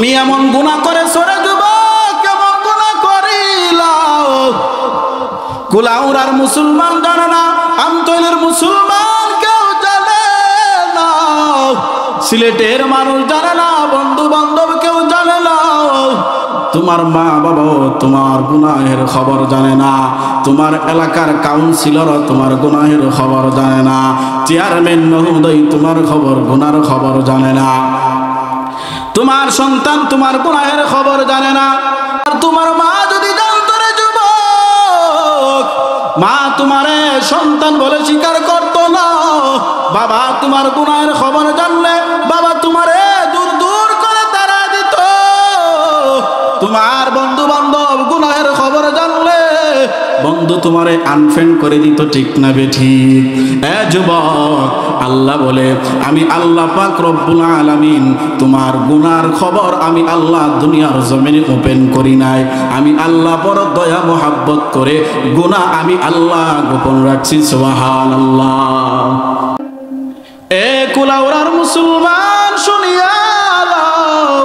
তুমি এমন গুনাহ করেছো রে যুবক, কেমন গুনাহ করিলাও। কুলাউড়ার মুসলমান জানে না, আমতলীর মুসলমান কেউ জানে না, সিলেটের মানুষ জানে না, বন্ধু বান্ধব কেউ জানে না, তোমার মা বাবাও তোমার গুনাহের খবর জানে না, তোমার এলাকার কাউন্সিলরও তোমার গুনাহের খবর জানে না, চেয়ারম্যান মহোদয় তোমার গুনার খবর জানে না, তোমার সন্তান তোমার গুনাহের খবর জানে না। আর তোমার মা যদি জানতো রে যুবক, মা তোমারে সন্তান বলে স্বীকার করতো না। বাবা তোমার গুনাহের খবর জানলে বাবা তোমারে দূর দূর করে তাড়া দিত। তোমার বন্ধু বান্ধব গুনাহের খবর জানলে বন্ধু তোমারে আনফ্রেন্ড করে দিত, ঠিক না বেঠিক? এ যুবক, আল্লাহ বলে আমি আল্লাহ পাক রব্বুল আলামিন তোমার গুনার খবর আমি আল্লাহ দুনিয়ার জমিনে ওপেন করি নাই। আমি আল্লাহ বড় দয়া মোহাব্বত করে গুনাহ আমি আল্লাহ গোপন রাখছি। সুবহানাল্লাহ। এ কুলাউড়ার মুসলমান শুনিয়া লও,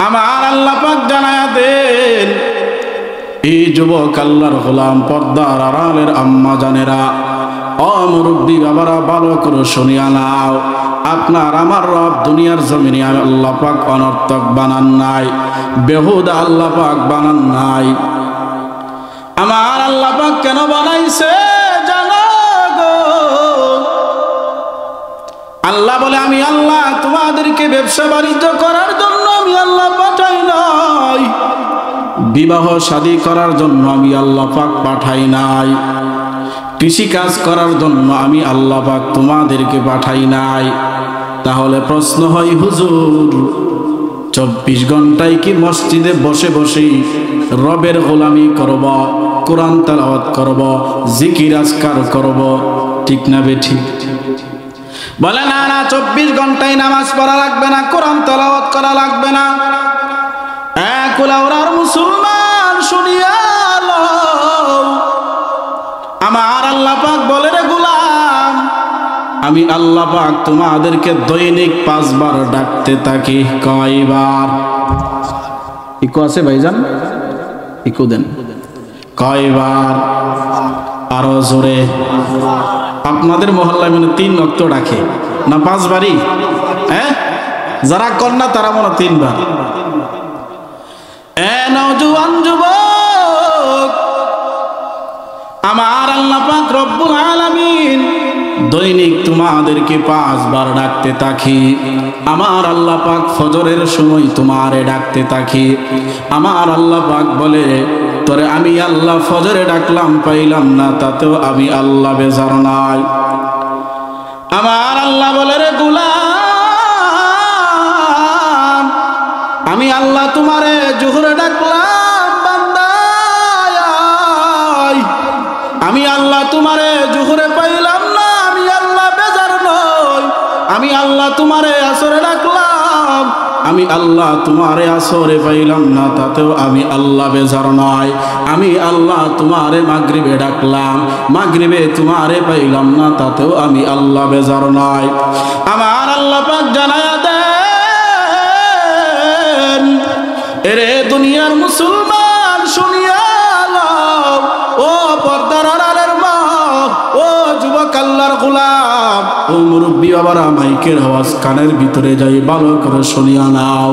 আমার আল্লাহ পাক জানায়া দেন, এই যুবক আল্লাহর গোলাম পর্দার আড়ালের আম্মা জানেরা, মুরব্বী বাবারা, ভালো করে শুনিয়া নাও। আপনার আমার রব দুনিয়ার জমিনে আল্লাহ পাক অনর্থক বানান নাই, বেহুদা আল্লাহ পাক বানান নাই। আমার আল্লাহ পাক কেন বানাইছে জানো গো? আল্লাহ বলে আমি আল্লাহ তোমাদেরকে ব্যবসা বাণিজ্য করার জন্য আমি আল্লাহ পাঠাই নাই, বিবাহ শাদী করার জন্য আমি আল্লাহ পাক পাঠাই নাই, কৃষি কাজ করার জন্য আমি আল্লাহ পাক তোমাদেরকে পাঠাই নাই। তাহলে প্রশ্ন হয়, হুজুর 24 ঘন্টায় কি মসজিদে বসে বসে রবের গোলামি করব, কোরআন তেলাওয়াত করব, জিকির আজকার করব, ঠিক না বেঠিক? বলে না না, 24 ঘন্টায় নামাজ পড়া লাগবে না, কোরআন তেলাওয়াত করা লাগবে না। কুলাউড়ার মুসলমান শুনিয়া লও, আমার আল্লাহ পাক বলে রে গোলাম, আমি আল্লাহ পাক তোমাদেরকে দৈনিক 5 বার ডাকতে থাকি। কয়বার? ইকো আছে ভাইজান? ইকো দেন। কয়বার? আরো জোরে। আপনাদের মহল্লায় মানে 3 ওয়াক্ত ডাকে না 5 বারই? হ্যাঁ, যারা কন্যা তারা মনে 3 বার। এ নওজোয়ান যুবক, আমার আল্লাহ পাক রব্বুল আলামিন দৈনিক তোমাদেরকে 5 বার ডাকতে থাকি। আমার আল্লাহ পাক ফজরের সময় তোমারে ডাকতে থাকি। আমার আল্লাহ পাক বলে, তোরে আমি আল্লাহ ফজরে ডাকলাম পাইলাম না, তাতেও আমি আল্লাহ বেজার নাই। আমার আল্লাহ বলে রে গোলাম, আমি আল্লাহ তোমারে জোহরে ডাকলাম বান্দা, আমি আল্লাহ তোমারে জোহরে পাইলাম না, আমি আল্লাহ বেজার নই। আমি আল্লাহ তোমারে আসরে ডাকলাম, আমি আল্লাহ তোমারে আসরে পাইলাম না, তাতেও আমি আল্লাহ বেজার নয়। আমি আল্লাহ তোমারে মাগরিবে ডাকলাম, মাগরিবে তোমারে পাইলাম না, তাতেও আমি আল্লাহ বেজার নয়। আমার আল্লাহ পাক জানায়া দেন, এরে দুনিয়ার মুসলমান শুনিয়া লও, ও পর্দার আড়ালের মা, ও যুবক আল্লাহর গোলাম, ও মুরব্বী বাবারা, মাইকের আওয়াজ কানের ভিতরে যাই ভালো করে শুনিয়া নাও।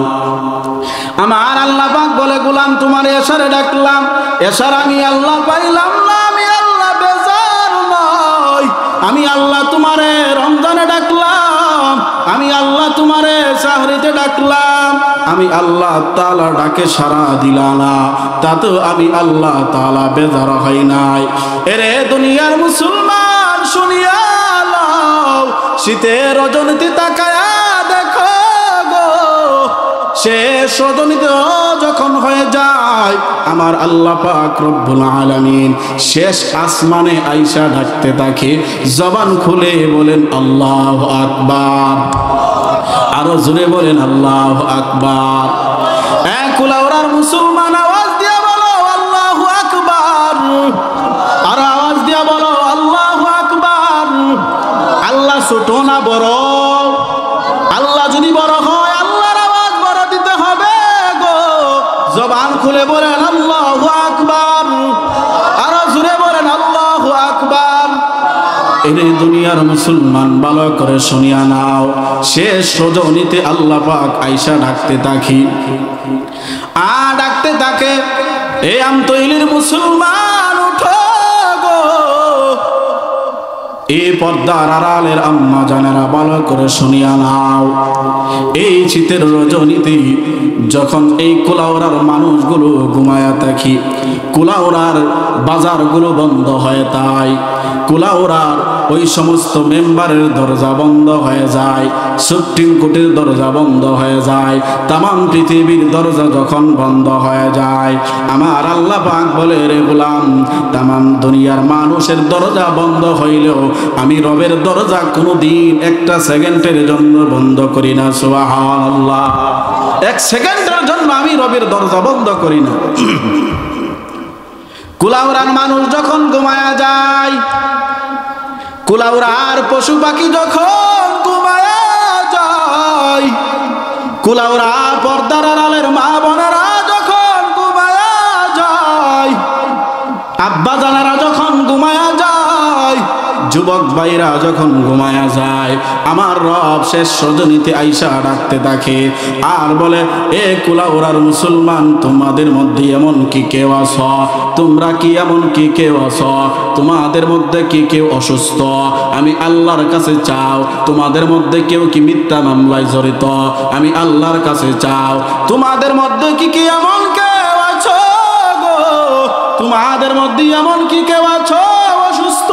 আমার আল্লাহ পাক বলে, গোলাম তোমার এশারে ডাকলাম, এশার আমি আল্লাহ পাইলাম না, আমি আল্লাহ বেজার নই। আমি আল্লাহ তোমারে রমজানে ডাকলাম, আমি আল্লাহ তোমারে সাহরিতে ডাকলাম, আমি আল্লাহ তাআলা ডাকে সাড়া দিলা না, তাতেও আমি আল্লাহ তাআলা বেজার হই নাই। এরে দুনিয়ার মুসলমান শুনিয়া লও, শীতের রজনীতে তাকায়া দেখো গো, শেষ রজনীতে যখন হয়ে যায় আমার আল্লাহ পাক রব্বুল আলামিন শেষ আসমানে আইসা ডাকতে থাকে। জবান খুলে বলেন আল্লাহু আকবার, আরো জোরে বলেন আল্লাহু আকবার। কুলাউড়ার মুসলমান আওয়াজ দিয়া বলো আল্লাহু আকবার, আর আওয়াজ দিয়া বলো আল্লাহু আকবার। আল্লাহ ছোট না বড়? আল্লাহ যদি বড় হয় আল্লাহর আওয়াজ বড় দিতে এরে দুনিয়ার মুসলমান ভালো করে শুনিয়া নাও, শেষ রজনীতে আল্লাহ পাক আইসা ডাকতে থাকি, ডাকতে থাকে, এ আমতৈলির মুসলমান উঠো গো। এই পর্দার আড়ালের আম্মা জানেরা ভালো করে শুনিয়া নাও, এই শীতের রজনীতে যখন এই কুলাউড়ার মানুষগুলো ঘুমায়া থাকি, কুলাউড়ার বাজারগুলো বন্ধ হয়ে, তাই কুলাউড়ার ওই সমস্ত মেম্বারের দরজা বন্ধ হয়ে যায়, সুপ্রিম কোর্টের দরজা বন্ধ হয়ে যায়, তামাম পৃথিবীর দরজা যখন বন্ধ হয়ে যায়, আমার আল্লাহ পাক বলে, রে গোলাম, তামাম দুনিয়ার মানুষের দরজা বন্ধ হইলেও আমি রবের দরজা কোনোদিন একটা সেকেন্ডের জন্য বন্ধ করি না। সুবহানাল্লাহ, এক সেকেন্ডের জন্য আমি রবের দরজা বন্ধ করি না। কুলাউড়ার মানুষ যখন ঘুমায়া যায়, কুলাউড়ার পশু পাখি যখন ঘুমায়া যায়, কুলাউড়ার পর্দার আড়ালের মা বোনেরা যখন ঘুমায়া যায়, আব্বা জানারা যখন ঘুমায়া যায়, যুবক ভাইরা যখন ঘুমায়া যায়, আমার রব শেষ রজনীতে আইসা ডাকতে থাকে আর বলে, এ কুলাউড়ার মুসলমান, তোমাদের মধ্যে এমন কি কেউ আছো? তোমরা কি এমন কি কেউ আছো? তোমাদের মধ্যে কি কেউ অসুস্থ? আমি আল্লাহর কাছে চাও। তোমাদের মধ্যে কেউ কি মিথ্যা মামলায় জড়িত? আমি আল্লাহর কাছে চাও। তোমাদের মধ্যে কি কি এমন কেউ আছো গো? তোমাদের মধ্যে এমন কি কেউ আছো অসুস্থ?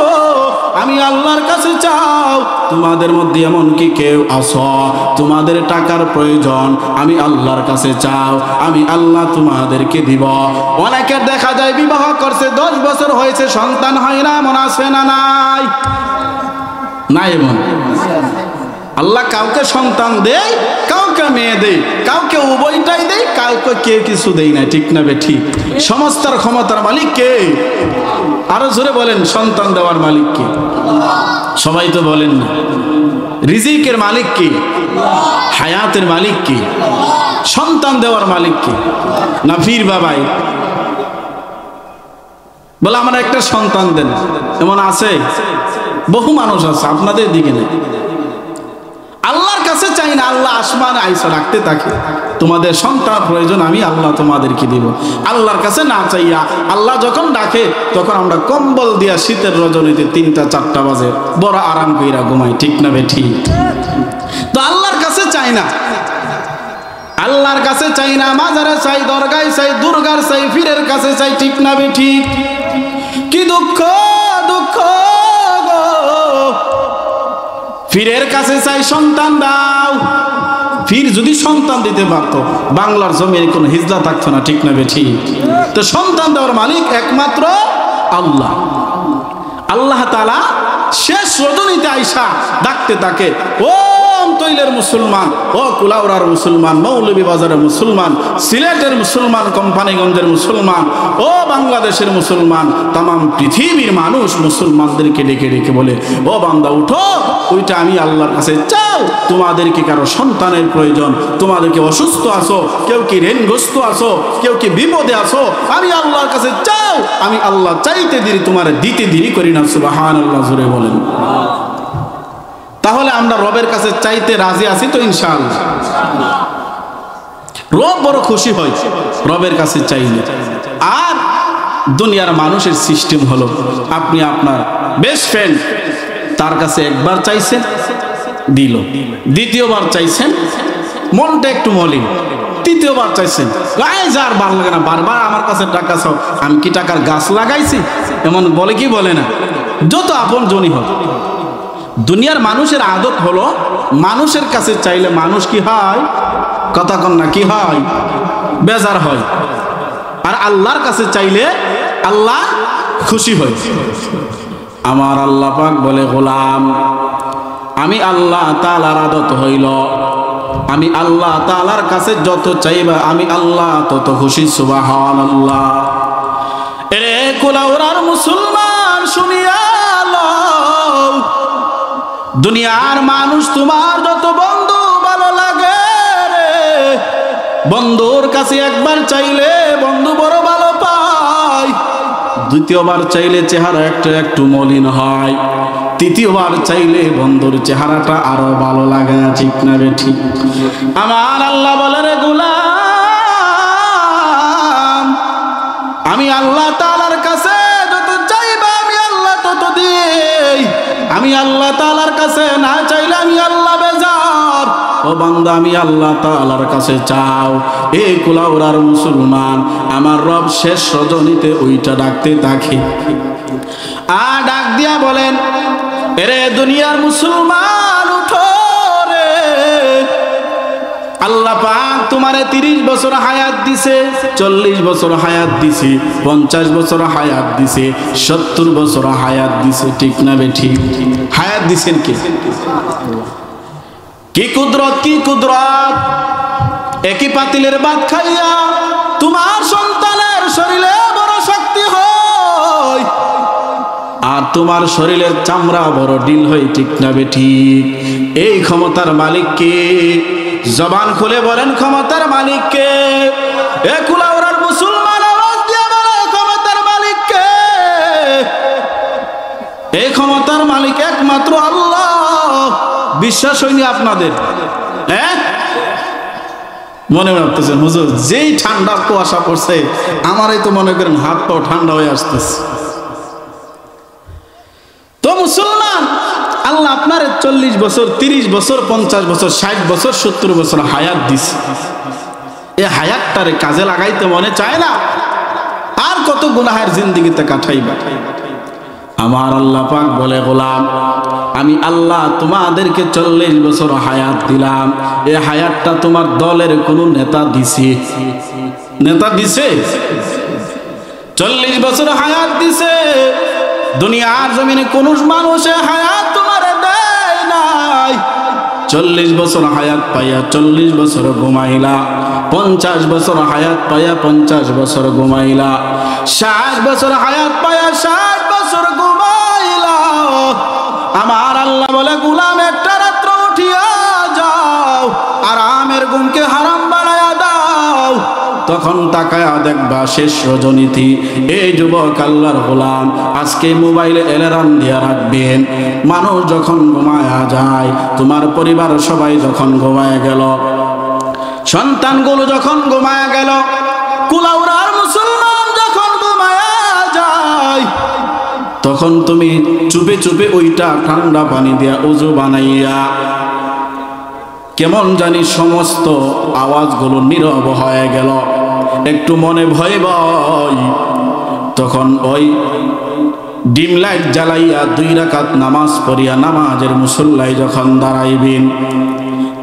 আমি আল্লাহর কাছে চাও। তোমাদের মধ্যে এমন কি কেউ আছো তোমাদের টাকার প্রয়োজন? আমি আল্লাহর কাছে চাও, আমি আল্লাহ তোমাদেরকে দিব। অনেকের দেখা যায় বিবাহ করছে, 10 বছর হয়েছে, সন্তান হয় না, মনে আছে না? নাই নাই এমন? আল্লাহ কাউকে সন্তান দেয়, কাউকে মেয়ে দেয়, কাউকে উভয়টাই দেয়, কাউকে কেউ কিছু দেয় না। ঠিক না বে ঠিক? সমস্তার ক্ষমতার মালিক কে? আরো জোরে বলেন, সন্তান দেওয়ার মালিক কে? সবাই তো বলেন না। রিজিকের মালিক কে? হায়াতের মালিক কে? সন্তান দেওয়ার মালিক কে? না পীর বাবাই বলে আমার একটা সন্তান দেন? এমন আছে? বহু মানুষ আছে, আপনাদের দিকে নেই। আল্লাহর কাছে চাই না, আল্লাহ আসমানে আইসা রাখতে থাকে, তোমাদের সন্তান প্রয়োজন, আমি আল্লাহ তোমাদেরকে দিব। আল্লাহর কাছে না চাইয়া আল্লাহ যখন ডাকে, তখন আমরা কম্বল দিয়া শীতের রজনীতে 3টা-4টা বাজে বড় আরাম কইরা ঘুমাই। ঠিক না বে ঠিক? তো আল্লাহর কাছে চাই না, আল্লাহর কাছে চাই না, মাজারে চাই, দরগায় চাই, দুর্গার চাই, পীরের কাছে চাই। ঠিক না বে ঠিক? কি দুঃখ দুঃখ গো, পীরের কাছে চাই সন্তান দাও। পীর যদি সন্তান দিতে পারত, বাংলার জমিনে কোনো হিজলা থাকতো না। ঠিক না বে ঠিক? তো সন্তান দেওয়ার মালিক একমাত্র আল্লাহ। আল্লাহ তাআলা শেষ রজনীতে আইসা ডাকতে থাকে, ও আমতৈলের মুসলমান, ও কুলাউড়ার মুসলমান, মৌলভীবাজারের মুসলমান, সিলেটের মুসলমান, কোম্পানিগঞ্জের মুসলমান, ও বাংলাদেশের মুসলমান, তামাম পৃথিবীর মানুষ মুসলমানদেরকে ডেকে ডেকে বলে, ও বান্দা উঠো, ওইটা আমি আল্লাহর কাছে চাও। তোমাদেরকে কারো সন্তানের প্রয়োজন, তোমাদেরকে অসুস্থ আছো, কেউ কি ঋণগ্রস্ত আছো, কেউ কি বিপদে আছো, আমি আল্লাহর কাছে চাও। আমি আল্লাহ চাইতে দেরি, তোমার দিতে দেরি করি না। সুবহানাল্লাহ, জোরে বলেন। তাহলে আমরা রবের কাছে চাইতে রাজি আছি তো ইনশাআল্লাহ? রব বড় খুশি হয় রবের কাছে চাইলে। আর দুনিয়ার মানুষের সিস্টেম হলো, আপনি আপনার বেস্ট ফ্রেন্ড, তার কাছে একবার চাইছেন, দিল। দ্বিতীয়বার চাইছেন, মনটা একটু মলিন। তৃতীয়বার চাইছেন, গায়ে যার ভালো লাগে না, বারবার আমার কাছে টাকা চাও। আমি কি টাকার গাছ লাগাইছি? এমন বলে কি বলে না? যত আপন জনই হোক, দুনিয়ার মানুষের আদত হলো, মানুষের কাছে চাইলে মানুষ কি হয়? কথা কন না, কি হয়? বেজার হয়। আর আল্লাহর কাছে চাইলে আল্লাহ খুশি হয়। আমার আল্লাহ পাক বলে, গোলাম, আমি আল্লাহ তাআলার আদত হইল, আমি আল্লাহ তাআলার কাছে যত চাইবা আমি আল্লাহ তত খুশি। সুবহানাল্লাহ। এরে কুলাউড়ার মুসলমান শুনিয়া লও, দুনিয়ার মানুষ তোমার যত বন্ধু ভালো লাগে রে, বন্ধুর কাছে একবার চাইলে বন্ধু বড় ভালো পায়, দ্বিতীয়বার চাইলে চেহারা একটু একটু মলিন হয়, তৃতীয়বার চাইলে বন্ধুর চেহারাটা আরো ভালো লাগে না, ঠিক না বেঠিক? আমার আল্লাহ বলে, রে গোলাম, আমি আল্লাহ তাআলার কাছে যত চাইবা আমি আল্লাহ তত দিই। আমি আল্লাহ তাআলার কাছে না চাইলে আমি আল্লাহ বেজার। ও বান্দা, আমি আল্লাহ তাআলার কাছে চাও। এই কুলাউড়ার মুসলমান, আমার রব শেষ রজনীতে ওইটা ডাকতে থাকে। আর ডাক দিয়া বলেন, এরে দুনিয়ার মুসলমান উঠো রে, আল্লাহ পাক তোমারে 30 বছর হায়াত দিছে, 40 বছর হায়াত দিছে, 50 বছর হায়াত দিছে, 70 বছর হায়াত দিছে, ঠিক না বেঠিক? হায়াত দিছেন কে? কি কুদরত, কি কুদরত! একই পাতিলের ভাত খাইয়া তোমার সন্তানের শরীরে বড় শক্তি হয়, আর তোমার শরীরের চামড়া বড় ডিল হয়, ঠিক না বেঠিক? এই ক্ষমতার মালিক কে? জবান খুলে বলেন, ক্ষমতার মালিক কে? এ কুলাউড়ার মুসলমান, আওয়াজ দিয়ে বলে, ক্ষমতার মালিক কে? এই ক্ষমতার মালিক একমাত্র আল্লাহ। বিশ্বাস হয়নি আপনাদের? হ্যাঁ, মনে রাখতেছেন হুজুর, যেই ঠান্ডা কুয়াশা পড়ছে আমারই তো মনে করেন হাত পাও ঠান্ডা হয়ে আসতেছে। তো মুসলমান, আল্লাহ আপনার 40 বছর, 30 বছর, 50 বছর, 60 বছর, 70 বছর হায়াত দিছে। এই হায়াতটারে কাজে লাগাইতে মনে চায় না? আর কত গুনাহের জিন্দেগিতে কাটাইবা? আমার আল্লাহ পাক বলে, গোলাম, আমি আল্লাহ তোমাদেরকে 40 বছর হায়াত দিলাম। এই হায়াতটা তোমার দলের কোন নেতা দিছে? নেতা দিছে? 40 বছর হায়াত দিছে। দুনিয়ার জমিনে কোন মানুষে হায়াত তোমারে দেয় নাই। 40 বছর হায়াত পাইয়া 40 বছর ঘুমাইলা, 50 বছর হায়াত পাইয়া 50 বছর ঘুমাইলা, 60 বছর হায়াত পাইয়া 60 বছর ঘুমাইলা। আমার আল্লাহ বলে, গোলাম, একটা রাত্র উঠিয়া যাও, আরামের ঘুমকে হারাম বানায়া দাও। তখন তাকায়া দেখবা শেষ রজনীতি। এই যুবক আল্লাহর গোলাম, আজকে মোবাইলে অ্যালার্ম দিয়া রাখবেন। মানুষ যখন ঘুমায়া যায়, তোমার পরিবার সবাই যখন ঘুমায়া গেল, সন্তানগুলো যখন ঘুমায়া গেল, কুলাউড়ার মুসলমান যখন ঘুমায়া যায়, তখন তুমি চুপে চুপে ওইটা ঠান্ডা পানি দিয়া উজু বানাইয়া, কেমন জানি সমস্ত আওয়াজগুলো নীরব হয়ে গেল, একটু মনে ভয় ভয়, তখন ওই ডিম লাইট জ্বালাইয়া 2 রাকাত নামাজ পড়িয়া নামাজের মুসল্লায় যখন দাঁড়াইবেন,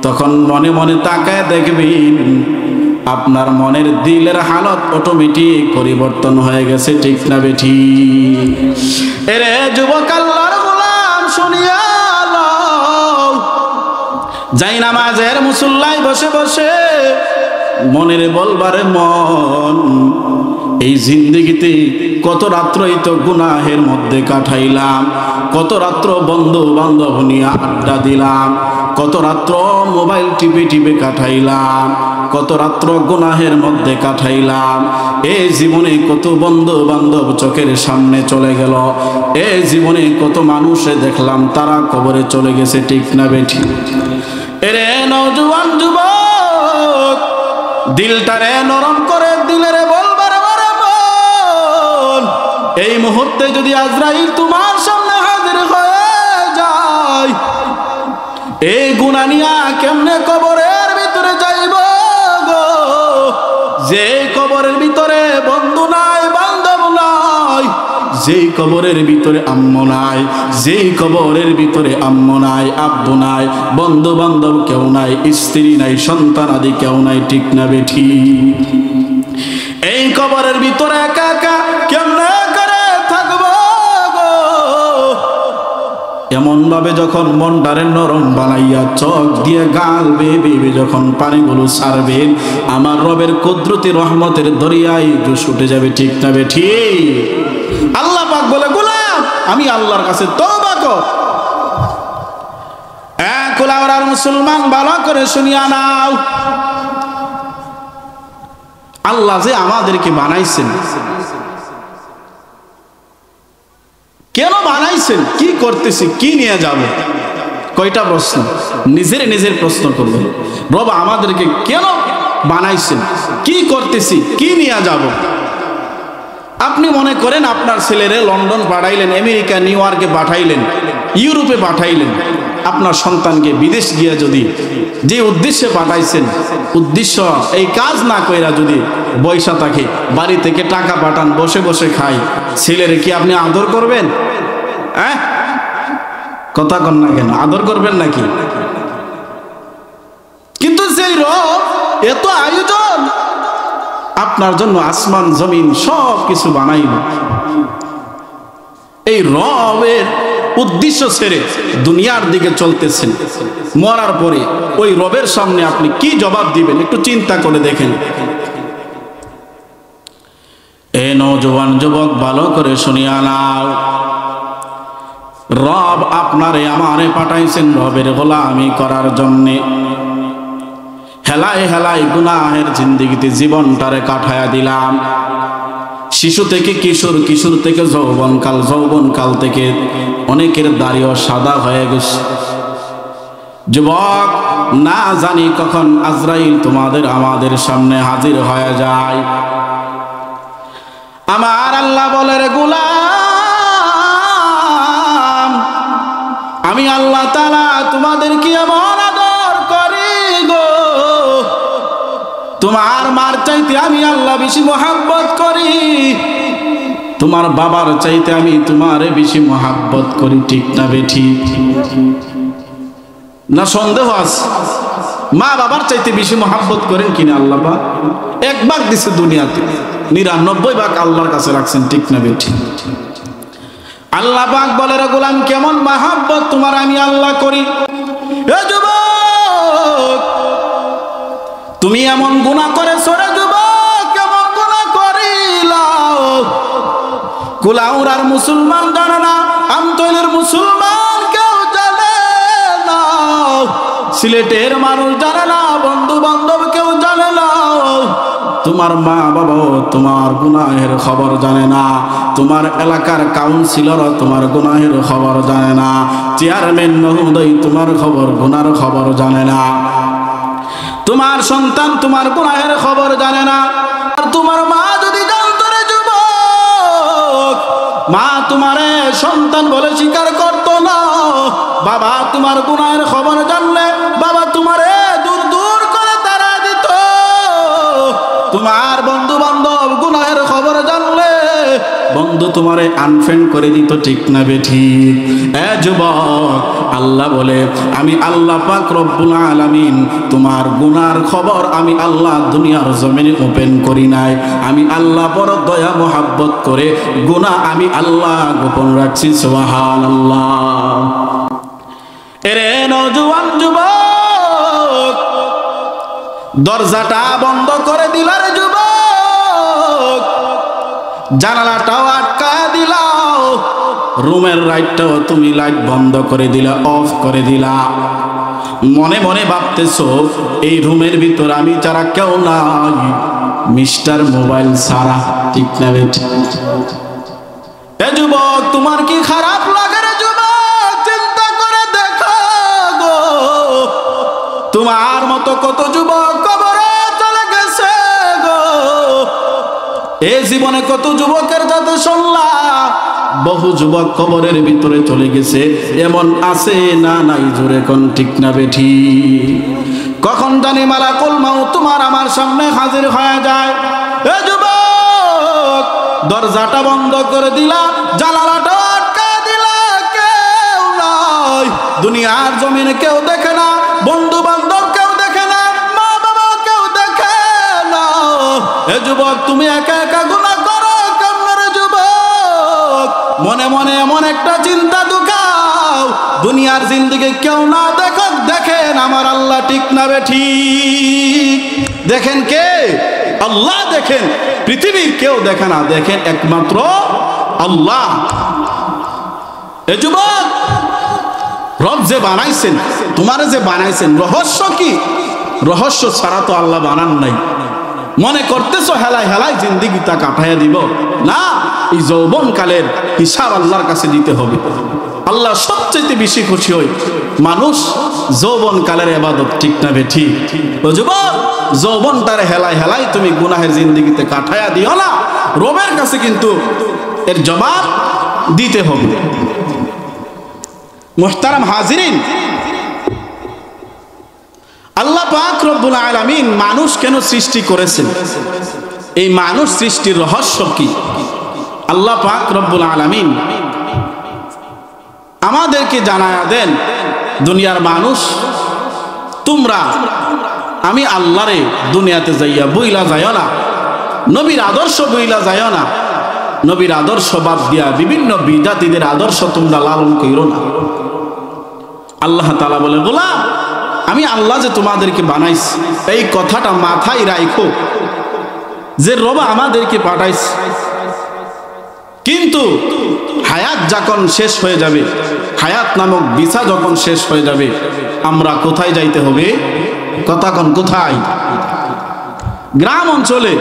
তখন মনে মনে তাকায় দেখবেন আপনার মনের দিলের হালত অটোমেটিক পরিবর্তন হয়ে গেছে, ঠিক না বেঠিক? এরে যুবক আল্লাহর গোলাম, শুনিয়া লও, যাই নামাজের মুসল্লায় বসে বসে মনের বলবারে মন, এই জিন্দেগিতে কত রাত্রই তো গুনাহের মধ্যে কাটাইলাম, কত রাত্র বন্ধু বান্ধব নিয়ে আড্ডা দিলাম, কত রাত্র মোবাইল টিপে টিপে কাটাইলাম, কত রাত্র গুনাহের মধ্যে কাটাইলাম। এই জীবনে কত বন্ধু বান্ধব চোখের সামনে চলে গেল, এই জীবনে কত মানুষে দেখলাম তারা কবরে চলে গেছে, ঠিক না বেঠিক? এরে নওজোয়ান যুবক, দিলটারে নরম করে দিলেরে বলবার আমারে বল, এই মুহূর্তে যদি আজরাইল তোমার সামনে হাজির হয়ে যায়, এই গুনাহ নিয়া কেমনে কবরের ভিতরে যাইব গো? যে কবরের ভিতরে বন্ধু নাই, বান্ধব নাই, যেই কবরের ভিতরে আম্মু নাই, যেই কবরের ভিতরে আম্মু নাই, আব্বু নাই, বন্ধু বান্ধব কেউ নাই, স্ত্রী নাই, সন্তান আদি কেউ নাই, ঠিক না বেঠিক? এই কবরের ভিতরে একা একা কেমনে করে থাকবো গো? এমন ভাবে যখন মনটারে নরম বানাইয়া চোখ দিয়ে গাল বেয়ে বেয়ে যখন পানিগুলো ছাড়বেন, আমার রবের কুদরতি রহমতের দরিয়ায় ছুটে যাবে, ঠিক না বেঠিক? আল্লাহ পাক বলে, গোলাম, আমি আল্লাহর কাছে তওবা কর। কুলাউড়ার মুসলমান, ভালো করে শুনিয়া নাও, আল্লাহ যে আমাদেরকে বানাইছেন, কেন বানাইছেন? বানাইছেন, কি করতেছি, কি নিয়ে যাব? কয়টা প্রশ্ন, নিজের প্রশ্ন করবেন। রব আমাদেরকে কেন বানাইছেন, কি করতেছি, কি নিয়ে যাব? আপনি মনে করেন আপনার ছেলেরে লন্ডন পাঠাইলেন, আমেরিকা নিউ ইয়র্কে পাঠাইলেন, ইউরোপে পাঠাইলেন। আপনার সন্তানকে বিদেশ গিয়ে যদি যে উদ্দেশ্যে পাঠাইছেন, উদ্দেশ্য এই কাজ না কইরা যদি বৈশা থাকে, বাড়ি থেকে টাকা পাঠান, বসে বসে খাই, ছেলেরে কি আপনি আদর করবেন? হ্যাঁ, কথা কন না কেন? আদর করবেন নাকি? কিন্তু সেই রব এত আয়োজন, আপনার জন্য আসমান জমিন সব কিছু বানাইল। এই রবের উদ্দেশ্য ছেড়ে দুনিয়ার দিকে চলতেছেন, মরার পরে ওই রবের সামনে আপনি কি জবাব দিবেন? একটু চিন্তা করে দেখেন। এ নওজোয়ান যুবক, ভালো করে শুনিয়া নাও, রব আপনারে আমারে পাঠাইছেন রবের গোলামি করার জন্যে। হেলায় হেলায় গুনাহের জিন্দেগিতে জীবনটারে কাটায়া দিলাম। শিশু থেকে কিশোর, কিশোর থেকে যৌবনকাল, যৌবনকাল থেকে অনেকের দাড়িও সাদা হয়ে গেছে। যুবক, না জানি কখন আজরাইল তোমাদের আমাদের সামনে হাজির হয়ে যায়। আমার আল্লাহ বলে, রে গোলাম, আমি আল্লাহ তাআলা তোমাদেরকে এমন আদর করি গো, তোমার মার চাইতে আমি আল্লাহ বেশি মোহাব্বত করি, তোমার বাবার চাইতে আমি তোমারে বেশি মোহাব্বত করি। ঠিক না বেঠিক? না সন্দেহ আছে? মা বাবার চাইতে বেশি মোহাব্বত করেন কিনা আল্লাহ পাক? এক ভাগ দিছে দুনিয়াতে, 99 ভাগ আল্লাহর কাছে রাখছেন। ঠিক না বেঠিক? আল্লাহ পাক বলে, রে গোলাম, কেমন মোহাব্বত তোমার আমি আল্লাহ করি। এ যুবক, তুমি এমন গুনাহ করেছো রে যুবক, কেমন গুনাহ করিলাও। কুলাউড়ার মুসলমান জানে না, আমতলের মুসলমান কেউ জানে না, সিলেটের মানুষ জানে না, বন্ধু বান্ধব কেউ জানে না, তোমার মা বাবাও তোমার গুনাহের খবর জানে না, তোমার এলাকার কাউন্সিলরও তোমার গুনাহের খবর জানে না, চেয়ারম্যান মহোদয় তোমার খবর, গুনার খবর জানে না, তোমার সন্তান তোমার গুনাহের খবর জানে না। আর তোমার মা যদি জানতো রে যুবক, মা তোমারে সন্তান বলে স্বীকার করতো না। বাবা তোমার গুনাহের খবর জানলে বাবা তোমারে দূর দূর করে তাড়া দিত। তোমার বন্ধু বান্ধব গুনাহের খবর জানলে বন্ধু তোমারে আনফ্রেন্ড করে দিত। ঠিক না বেঠিক? এ যুবক, আল্লাহ বলে, আমি আল্লাহ পাক রব্বুল আলামিন তোমার গুনার খবর আমি আল্লাহ দুনিয়ার জমিনে ওপেন করি নাই। আমি আল্লাহ বড় দয়া মোহাব্বত করে গুনাহ আমি আল্লাহ গোপন রাখছি। সুবহানাল্লাহ। এরে নওজোয়ান যুবক, দরজাটা বন্ধ করে দিলার যুবক, জানালাটাও আটকা দিলাও, রুমের লাইটটাও তুমি লাইট বন্ধ করে দিলা, অফ করে দিলা। মনে মনে ভাবতেছো এই রুমের ভিতর আমি ছাড়া কেউ নাই, মিস্টার মোবাইল ছাড়া। ঠিক না বেঠিক? এ যুবক, তোমার কি খারাপ লাগে রে যুবক? চিন্তা করে দেখো গো, তোমার মতো কত যুবক কবরে চলে গেছে গো। এই জীবনে কত যুবকের যাতে শুনলা, বহু যুবক কবরের ভিতরে চলে গেছে। এমন আছে না নাই? জোরে কোন ঠিক না বেঠিক? কখন জানি মালাকুল মাউত তোমার আমার সামনে হাজির হয়ে যায়। এ যুবক, দরজাটা বন্ধ করে দিলা, জানালাটা আটকা দিলা, কেউ নাই, দুনিয়ার জমিনে কেউ দেখে না, বন্ধু বান্ধব কেউ দেখে না, মা বাবা কেউ দেখে না। এ যুবক, তুমি একা একা গুনাহ করো কেমন রে যুবক? মনে মনে এমন একটা চিন্তা ঢুকাও, দুনিয়ার জিন্দেগি কেউ না দেখো, দেখেন আমার আল্লাহ। ঠিক না বেঠিক? দেখেন কে? আল্লাহ দেখেন, পৃথিবীর কেউ দেখে না, দেখেন একমাত্র আল্লাহ। এ যুবক, রব যে বানাইছেন, তোমার যে বানাইছেন, রহস্য কি? রহস্য ছাড়া তো আল্লাহ বানান নাই। মনে করতেছো হেলায় হেলায় জিন্দেগিটা কাটাইয়া দিব? না, এই যৌবনকালের হিসাব আল্লাহর কাছে দিতে হবে। আল্লাহ সবচেয়ে বেশি খুশি হই মানুষ যৌবন কালের ইবাদত, ঠিক না বেঠি? ও যুবক, যৌবনটারে হেলাই হেলাই তুমি গুনাহের জিন্দেগিতে কাটায়া দিও না, রবের কাছে কিন্তু এর জবাব দিতে হবে। মুহতারাম হাজিরিন, আল্লাহ পাক রব্বুল আলামিন মানুষ কেন সৃষ্টি করেছেন, এই মানুষ সৃষ্টির রহস্য কি, আল্লাহ পাক রব্বুল আলামিন আমাদেরকে জানায়া দেন। দুনিয়ার মানুষ, তোমরা আমি আল্লাহরে দুনিয়াতে যাইয়া বইলা যাইও না, নবীর আদর্শ বইলা যাইও না, নবীর আদর্শ বাদ দিয়া বিভিন্ন বিদাতীদের আদর্শ তোমরা লালন কইরো না। আল্লাহ তাআলা বলে, গোলাম আমি আল্লাহ যে তোমাদেরকে বানাইছি, এই কথাটা মাথায় রাখো যে রব আমাদেরকে পাঠাইছে। কিন্তু হায়াত যখন শেষ হয়ে যাবে, হায়াত নামক বিছা যখন শেষ হয়ে যাবে, আমরা কোথায় যাইতে হবে? কথা কোন কোথায়? গ্রাম অঞ্চলে,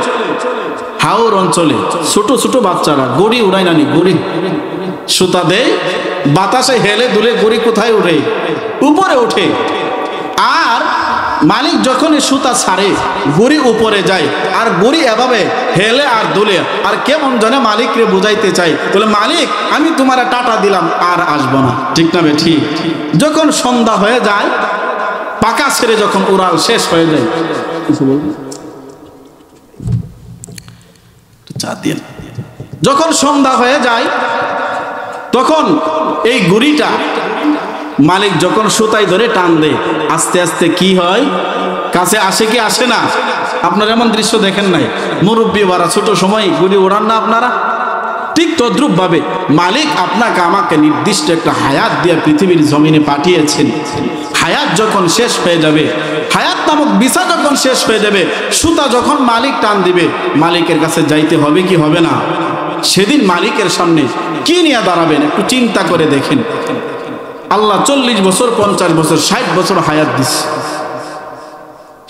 হাওর অঞ্চলে ছোট ছোট বাচ্চারা গড়ি উড়ায় নানি, গড়ি সুতা দেয়, বাতাসে হেলে দুলে গড়ি কোথায় উঠে? উপরে ওঠে। আর মালিক যখন সুতা ছাড়ে গড়ি উপরে যায়, আর গড়ি এভাবে হেলে আর দুলে, আর কেমন জানে মালিকরে বুঝাইতে চাই, বলে মালিক আমি তোমার টাটা দিলাম, আর আসবো না, ঠিক না বেঠি? যখন সন্ধ্যা হয়ে যায়, পাকা ছেড়ে যখন উড়াল শেষ হয়ে যায়, যখন সন্ধ্যা হয়ে যায়, তখন এই গড়িটা মালিক যখন সুতাই ধরে টান দেয়, আস্তে আস্তে কি হয়? কাছে আসে কি আসে না? আপনারা এমন দৃশ্য দেখেন নাই? মুরব্বী বারা ছোট সময় গড়ি ওড়ান না আপনারা? ঠিক তদ্রুপ ভাবে মালিক আপনাকে আমাকে নির্দিষ্ট একটা হায়াত দিয়ে পৃথিবীর জমিনে পাঠিয়েছেন। হায়াত যখন শেষ হয়ে যাবে, হায়াত নামক বিছা যখন শেষ হয়ে যাবে, সুতা যখন মালিক টান দিবে, মালিকের কাছে যাইতে হবে কি হবে না? সেদিন মালিকের সামনে কি নিয়ে দাঁড়াবেন একটু চিন্তা করে দেখেন। আল্লাহ 40 বছর, 50 বছর, 60 বছর হায়াত দিচ্ছে।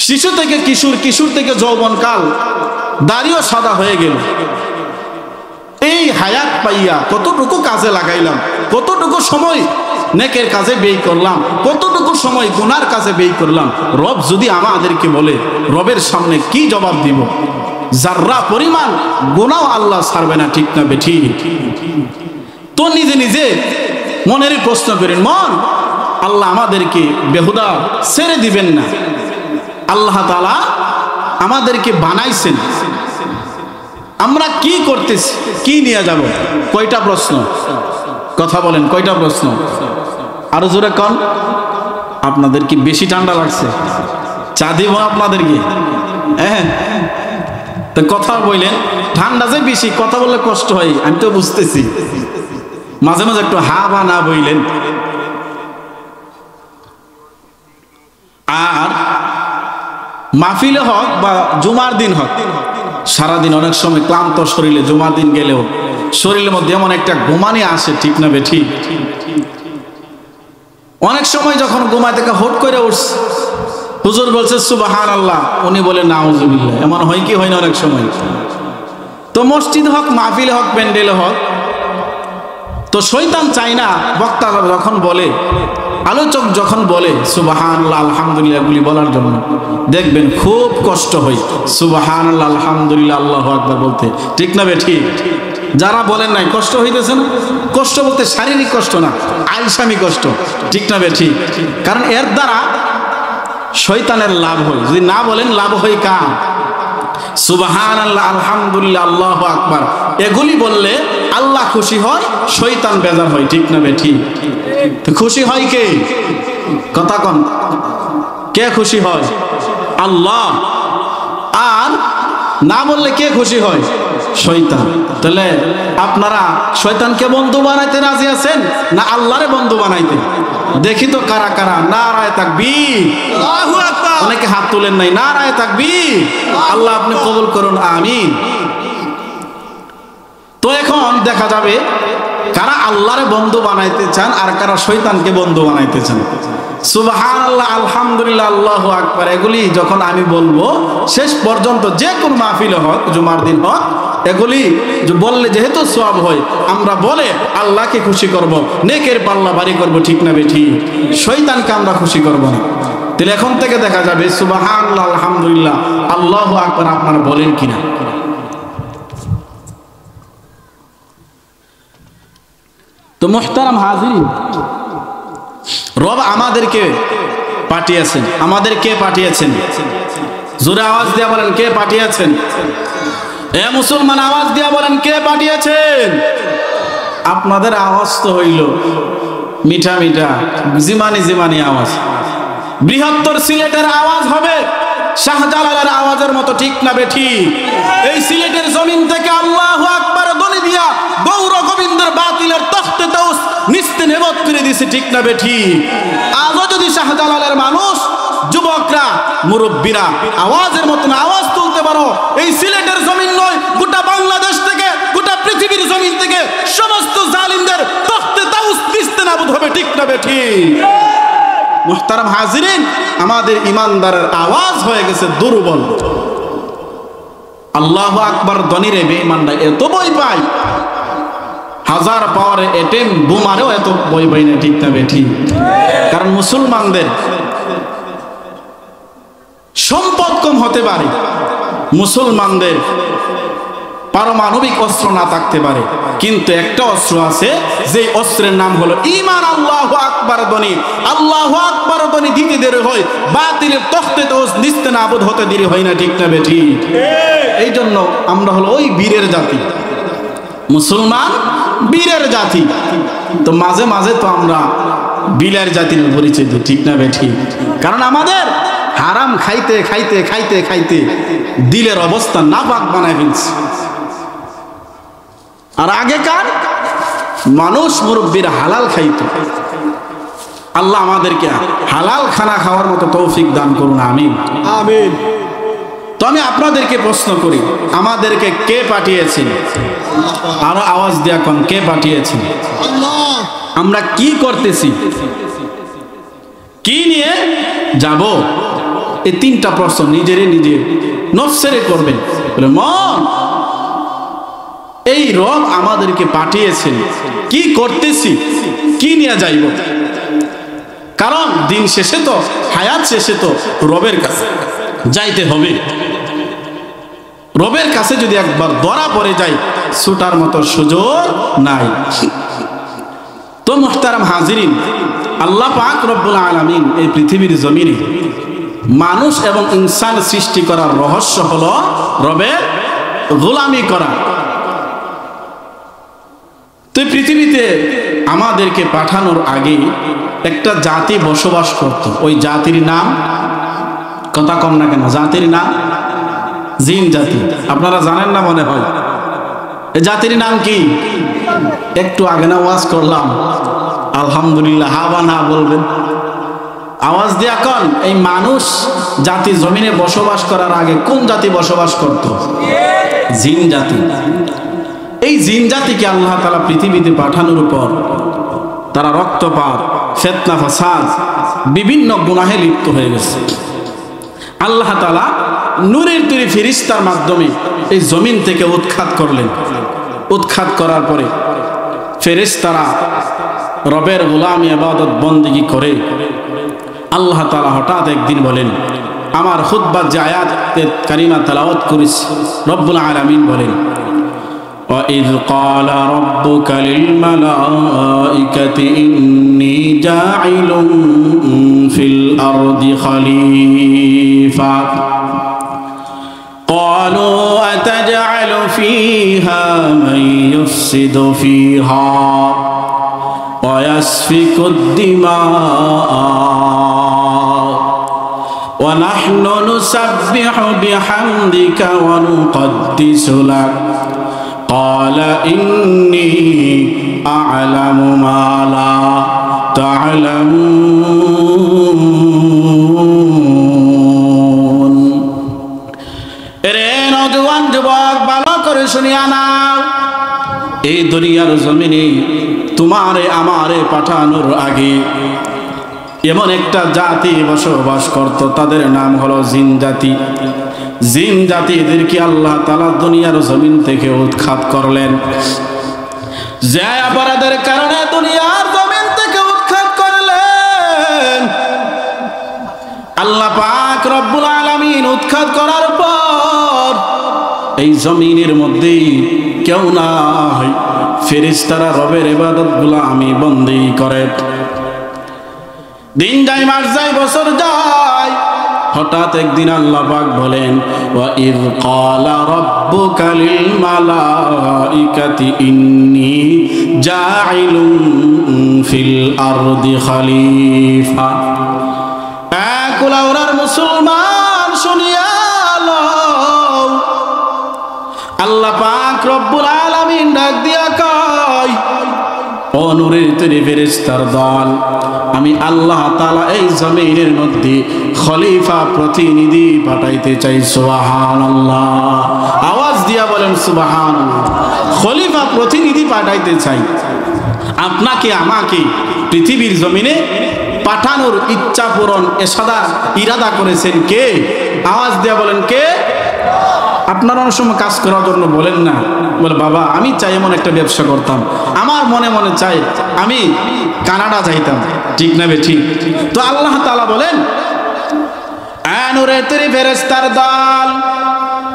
শিশু থেকে কিশোর, কিশোর থেকে যৌবনকাল, দাড়িও সাদা হয়ে গেল। এই হায়াত পাইয়া কতটুকু কাজে লাগাইলাম, কতটুকু সময় নেকের কাজে ব্যয় করলাম, কতটুকু সময় গুনার কাজে ব্যয় করলাম। রব যদি আমাদেরকে বলে, রবের সামনে কি জবাব দিব? যার্রা পরিমাণ গুনাও আল্লাহ ছাড়বে না, ঠিক না বেঠি? তো নিজে নিজে মনের প্রশ্ন করেন, মন আল্লাহ আমাদেরকে বেহুদা ছেড়ে দিবেন না। আল্লাহ তাআলা আমাদেরকে বানাইছেন, আমরা কি করতেছি, কি নিয়ে যাব? কয়টা প্রশ্ন? কথা বলেন, কয়টা প্রশ্ন? আরো জোরে কন। আপনাদের কি বেশি ঠান্ডা লাগছে? চা দিব আপনাদেরকে? হ্যাঁ, তো কথা বললেন, ঠান্ডা যে বেশি, কথা বললে কষ্ট হয়, আমি তো বুঝতেছি। মাঝে মাঝে একটু হা বা না বইলেন। আর মাহফিলে হোক বা জুমার দিন হোক, সারাদিন অনেক সময় ক্লান্ত শরীরে জুমার দিন গেলেও শরীরের মধ্যে এমন একটা ঘুমানি আসে, ঠিক না বেঠি? অনেক সময় যখন ঘুমায় থেকে হুট করে উঠছে, হুজুর বলছে সুবহানাল্লাহ, উনি বলে নাউজুবিল্লাহ। এমন হয় কি হয় না অনেক সময়? তো মসজিদ হোক, মাহফিলে হোক, প্যান্ডেলে হোক, তো শয়তান চাই না বক্তা যখন বলে, আলোচক যখন বলে সুবহানাল্লাহ আলহামদুলিল্লাহ এগুলি বলার জন্য, দেখবেন খুব কষ্ট হয় সুবহানাল্লাহ আলহামদুলিল্লাহ আল্লাহু আকবার বলতে, ঠিক না বেঠি? যারা বলেন নাই কষ্ট হইতেছে না? কষ্ট বলতে শারীরিক কষ্ট না, আলসামি কষ্ট, ঠিক না বেঠি? কারণ এর দ্বারা শয়তানের লাভ হয়। যদি না বলেন, লাভ হয় কার? সুবহানাল্লাহ আলহামদুলিল্লাহ আল্লাহু আকবার এগুলি বললে আল্লাহ খুশি হয়, শয়তান বেজার হয়, ঠিক না বেঠি? তো খুশি হয় কে? কথা কন, কে খুশি হয়? আল্লাহ। আর না বললে কে খুশি হয়? শয়তান। তাহলে আপনারা শয়তানকে বন্ধু বানাইতে রাজি আছেন না আল্লাহরে বন্ধু বানাইতে? দেখি তো কারা কারা। নারায়ে তাকবীর, আল্লাহু আকবার। অনেকে হাত তুলেন নাই। নারায়ে তাকবীর। আল্লাহ আপনি কবুল করুন, আমিন। তো এখন দেখা যাবে কারা আল্লাহরে বন্ধু বানাইতে চান আর কারা শয়তানকে বন্ধু বানাইতে চান। সুবহানাল্লাহ আলহামদুলিল্লাহ আল্লাহু আকবার এগুলি যখন আমি বলবো, শেষ পর্যন্ত যে কোন মাহফিলে হোক, জুমার দিন হোক, এগুলি বললে যেহেতু সওয়াব হয়, আমরা বলে আল্লাহকে খুশি করব, নেকের পাল্লা ভারী করব, ঠিক না বেঠিক? শয়তানকে আমরা খুশি করব না। তাহলে এখন থেকে দেখা যাবে সুবহানাল্লাহ, আলহামদুলিল্লাহ, আল্লাহু আকবার আপনারা বলেন কিনা। তো মুহতারাম হাজিরিন, রব আমাদেরকে পাঠিয়েছেন। আমাদের কে পাঠিয়েছেন? জোরে আওয়াজ দিয়ে বলেন, কে পাঠিয়েছেন? এ মুসলমান, আওয়াজ দিয়ে বলেন, কে পাঠিয়েছেন? আপনাদের আওয়াজ তো হইল মিঠা মিঠা জিমানি জিমানি আওয়াজ। বৃহত্তর সিলেটের আওয়াজ হবে শাহজালালের আওয়াজের মতো, ঠিক না বেঠিক? এই সিলেটের জমিন থেকে আল্লাহু আকবার ধ্বনি দিয়া গৌর গোবিন্দের বাতিলের তখতে তাউস নিস্তে নেবত করে দিয়েছে, ঠিক না বেঠিক? আজও যদি শাহজালালের মানুষ, যুবকরা, মুরব্বীরা আওয়াজের মতন আওয়াজ তুলতে পারো, এই সিলেটের জমিন নয়, গোটা বাংলাদেশ থেকে, গোটা পৃথিবীর জমিন থেকে সমস্ত জালিমদের তখতে তাউস নিস্তে নাবুদ হবে, ঠিক না বেঠিক? মুহতারাম হাজিরিন, আমাদের ইমানদারের আওয়াজ হয়ে গেছে দুর্বল। আল্লাহু আকবার ধ্বনিরে বেঈমানরা এত ভয় পায়, হাজার পাওয়ারে এটেম বোমারেও এত ভয় পায় না, ঠিক না বেঠিক? কারণ মুসলমানদের সম্পদ কম হতে পারে, মুসলমানদের পারমাণবিক অস্ত্র না থাকতে পারে, কিন্তু একটা অস্ত্র আছে, যে অস্ত্রের নাম হলো ঈমান। আল্লাহু আকবার ধ্বনি, আল্লাহু আকবার ধ্বনি দিতে দেরি হয়, বাতিলের তখতে তাউস নিস্তে নাবুদ হতে দেরি হয় না, ঠিক না বেঠিক? এই জন্য আমরা হলো ওই বীরের জাতি, মুসলমান বীরের জাতি। তো মাঝে মাঝে তো আমরা বিলের জাতির পরিচয় দিই, ঠিক না বেঠিক? কারণ আমাদের হারাম খাইতে খাইতে খাইতে খাইতে দিলের অবস্থা নাপাক বানায় ফেলছে। আর আগেকার মানুষ মুরব্বীরা হালাল খাইত। আল্লাহ আমাদেরকে হালাল খানা খাওয়ার মতো তৌফিক দান করুন, আমিন আমিন। তো আমি আপনাদেরকে প্রশ্ন করি, আমাদেরকে কে পাঠিয়েছেন? আরো আওয়াজ দিয়া কোন, কে পাঠিয়েছেন? আমরা কি করতেছি, কি নিয়ে যাব? এই তিনটা প্রশ্ন নিজেরে নিজে নফসেরে করবেন। বলে মন, এই রব আমাদেরকে পাঠিয়েছেন, কি করতেছি, কি নিয়ে যাইব? কারণ দিন শেষে তো, হায়াত শেষে তো রবের কাছে যাইতে হবে। রবের কাছে যদি একবার ধরা পড়ে যায়, ছুটার মতো সুযোগ নাই। তো মুহতারাম হাজিরিন, আল্লাহ পাক রব্বুল আলামিন এই পৃথিবীর জমিনে মানুষ এবং ইনসান সৃষ্টি করার রহস্য হলো রবের গোলামি করা। তো পৃথিবীতে আমাদেরকে পাঠানোর আগে একটা জাতি বসবাস করত। ওই জাতির নাম, কথা কম না কেন, জাতির নাম জিন জাতি। আপনারা জানেন না মনে হয়? এই জাতির নাম কি? একটু আগে না ওয়াজ করলাম, আলহামদুলিল্লাহ। হা বা না বলবেন, আওয়াজ দিয়া কন। এই মানুষ জাতি জমিনে বসবাস করার আগে কোন জাতি বসবাস করত? জিন জাতি। এই জিন জাতিকে আল্লাহ তাআলা পৃথিবীতে পাঠানোর পর তারা রক্তপাত, ফিতনা, ফাসাদ, বিভিন্ন গুনাহে লিপ্ত হয়ে গেছে। আল্লাহ তাআলা নূরের তৈরি ফেরেশতার মাধ্যমে এই জমিন থেকে উৎখাত করলেন। উৎখাত করার পরে ফেরেশতারা রবের গোলামি ইবাদত বন্দেগী করে আল্লাহ তাআলা হঠাৎ একদিন বলেন, আমার খুতবার যে আয়াত কারিমা তেলাওয়াত করেছি, রব্বুল আলামিন বলেন, وَإِذْ قَالَ رَبُّكَ لِلْمَلَائِكَةِ إِنِّي جَاعِلٌ فِي الْأَرْضِ خَلِيفَةً قَالُوا أَتَجْعَلُ فِيهَا مَن يُفْسِدُ فِيهَا وَيَسْفِكُ الدِّمَاءَ وَنَحْنُ نُسَبِّحُ بِحَمْدِكَ وَنُقَدِّسُ لَكَ قال إني أعلم ما لا تعلمون রে নওজোয়ান যুবক, ভালো করে শুনিয়া নাও। এই দুনিয়ার জমিনে তোমারে আমারে পাঠানোর আগে এমন একটা জাতি বসবাস করত, তাদের নাম হলো জিন জাতি। জিন জাতিদেরকে আল্লাহ তাআলা দুনিয়ার জমিন থেকে উৎখাত করলেন। যে অপরাধের কারণে দুনিয়ার জমিন থেকে উৎখাত করলেন, আল্লাহ পাক রব্বুল আলামিন উৎখাত করার পর এই জমিনের মধ্যে কেউ নাই, ফেরেশতারা রবের ইবাদতগুলো আমি বন্দী করে। দিন যায়, মাস যায়, বছর যায়, হঠাৎ একদিন আল্লাহ পাক বলেন, ওয়া ইয ক্বালা রাব্বুকা লিল মালাইকাতি ইন্নী জাইলুন ফিল আরদি খলিফা। কুলাউরার মুসলমান শুনিয়া লও, আল্লাহ পাক রব্বুল আলামিন ডাক দিয়া কয়, ও নূরের তৈরি ফেরেশতার দল, আমি আল্লাহ তাআলা এই জমিনের মধ্যে খলিফা প্রতিনিধি পাঠাইতে চাই। সুবহানাল্লাহ, আওয়াজ দিয়া বলেন সুবহানাল্লাহ। খলিফা প্রতিনিধি পাঠাইতে চাই। আপনাকে আমাকে পৃথিবীর জমিনে পাঠানোর ইচ্ছা পূরণ ইরাদা করেছেন কে? আওয়াজ দিয়া বলেন কে? আপনারা অনেক সময় কাজ করার জন্য বলেন না, বলে বাবা আমি চাই এমন একটা ব্যবসা করতাম, আমার মনে মনে চাই আমি কানাডা যাইতাম, ঠিক না বে ঠিক? তো আল্লাহ তাআলা বলেন, নূরের তৈরি ফেরেশতার দল,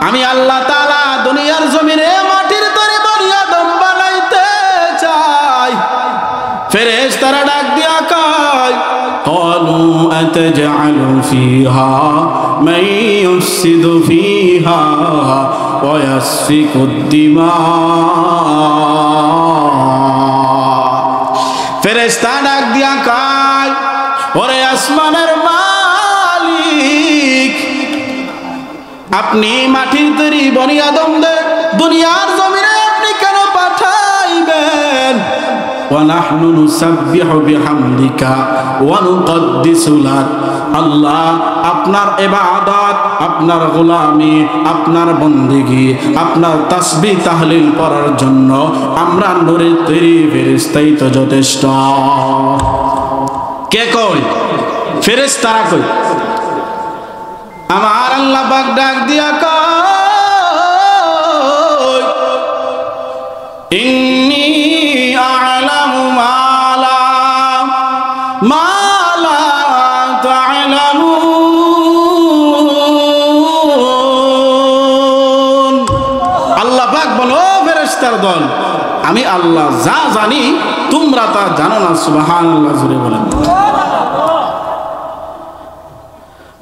আমি আল্লাহ তাআলা দুনিয়ার জমিনে মাটির তৈরি বনি আদম বানাইতে চাই। ফেরেশতারা ডাক দিয়া কয়, ক্বালু আতাজআলু ফিহা মান ইউফসিদু ফিহা ওয়া ইয়াসফিকুদ দিমা। ফেরেশতা ডাক দিয়া কয়, ওরে আসমানের মালিক, আপনি মাটির তৈরি বনি আদমদের দুনিয়ার জমিনে আপনি কেন পাঠাইবেন? ওয়া নাহনু নুসাব্বিহু বিহামদিকা ওয়া নুকদ্দিসু লাক। আল্লাহ, আপনার ইবাদত, আপনার গোলামি, আপনার বন্দেগী, আপনার তাসবিহ তাহলিল করার জন্য আমরা নূরের তৈরি ফেরেশতাই তো যথেষ্ট। কে কয়? ফেরেশতারা কয়। আমার আল্লাহ পাক ডাক দিয়া কয়, ইন্নী আ'লামু মা লা তা'লামুন। আল্লাহ পাক বলো, ফেরেশতার দল, আমি আল্লাহ যা জানি তোমরা তা জানো না। সুবহানাল্লাহ, জোরে বলেন।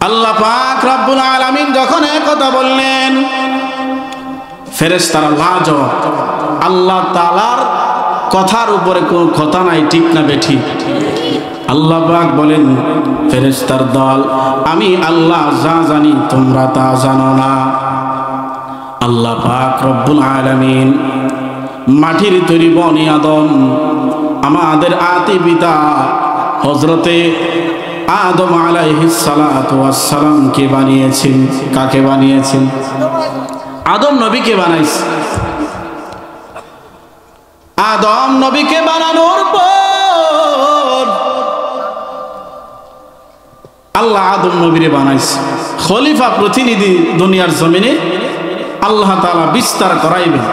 আল্লাহ পাক রব্বুল আলামিন যখন এই কথা বললেন, ফেরেশতারা লাজবাব। আল্লাহ তাআলার কথার উপরে কোনো কথা নাই, ঠিক না বেঠিক? আল্লাহ পাক বলেন, ফেরেশতার দল, আমি আল্লাহ যা জানি তোমরা তা জানো না। আল্লাহ পাক রব্বুল আলামিন মাটির তৈরি বনি আদম, আমাদের আদি পিতা হযরতে আদম আলাইহিস সালাতু ওয়াস সালাম কে বানিয়েছেন? কাকে বানিয়েছেন? আদম নবীকে বানাইছে। আদম নবীকে বানানোর পর আল্লাহ আদম নবীরে বানাইছে খলিফা প্রতিনিধি দুনিয়ার জমিনে আল্লাহ তাআলা বিস্তার করাইবেন।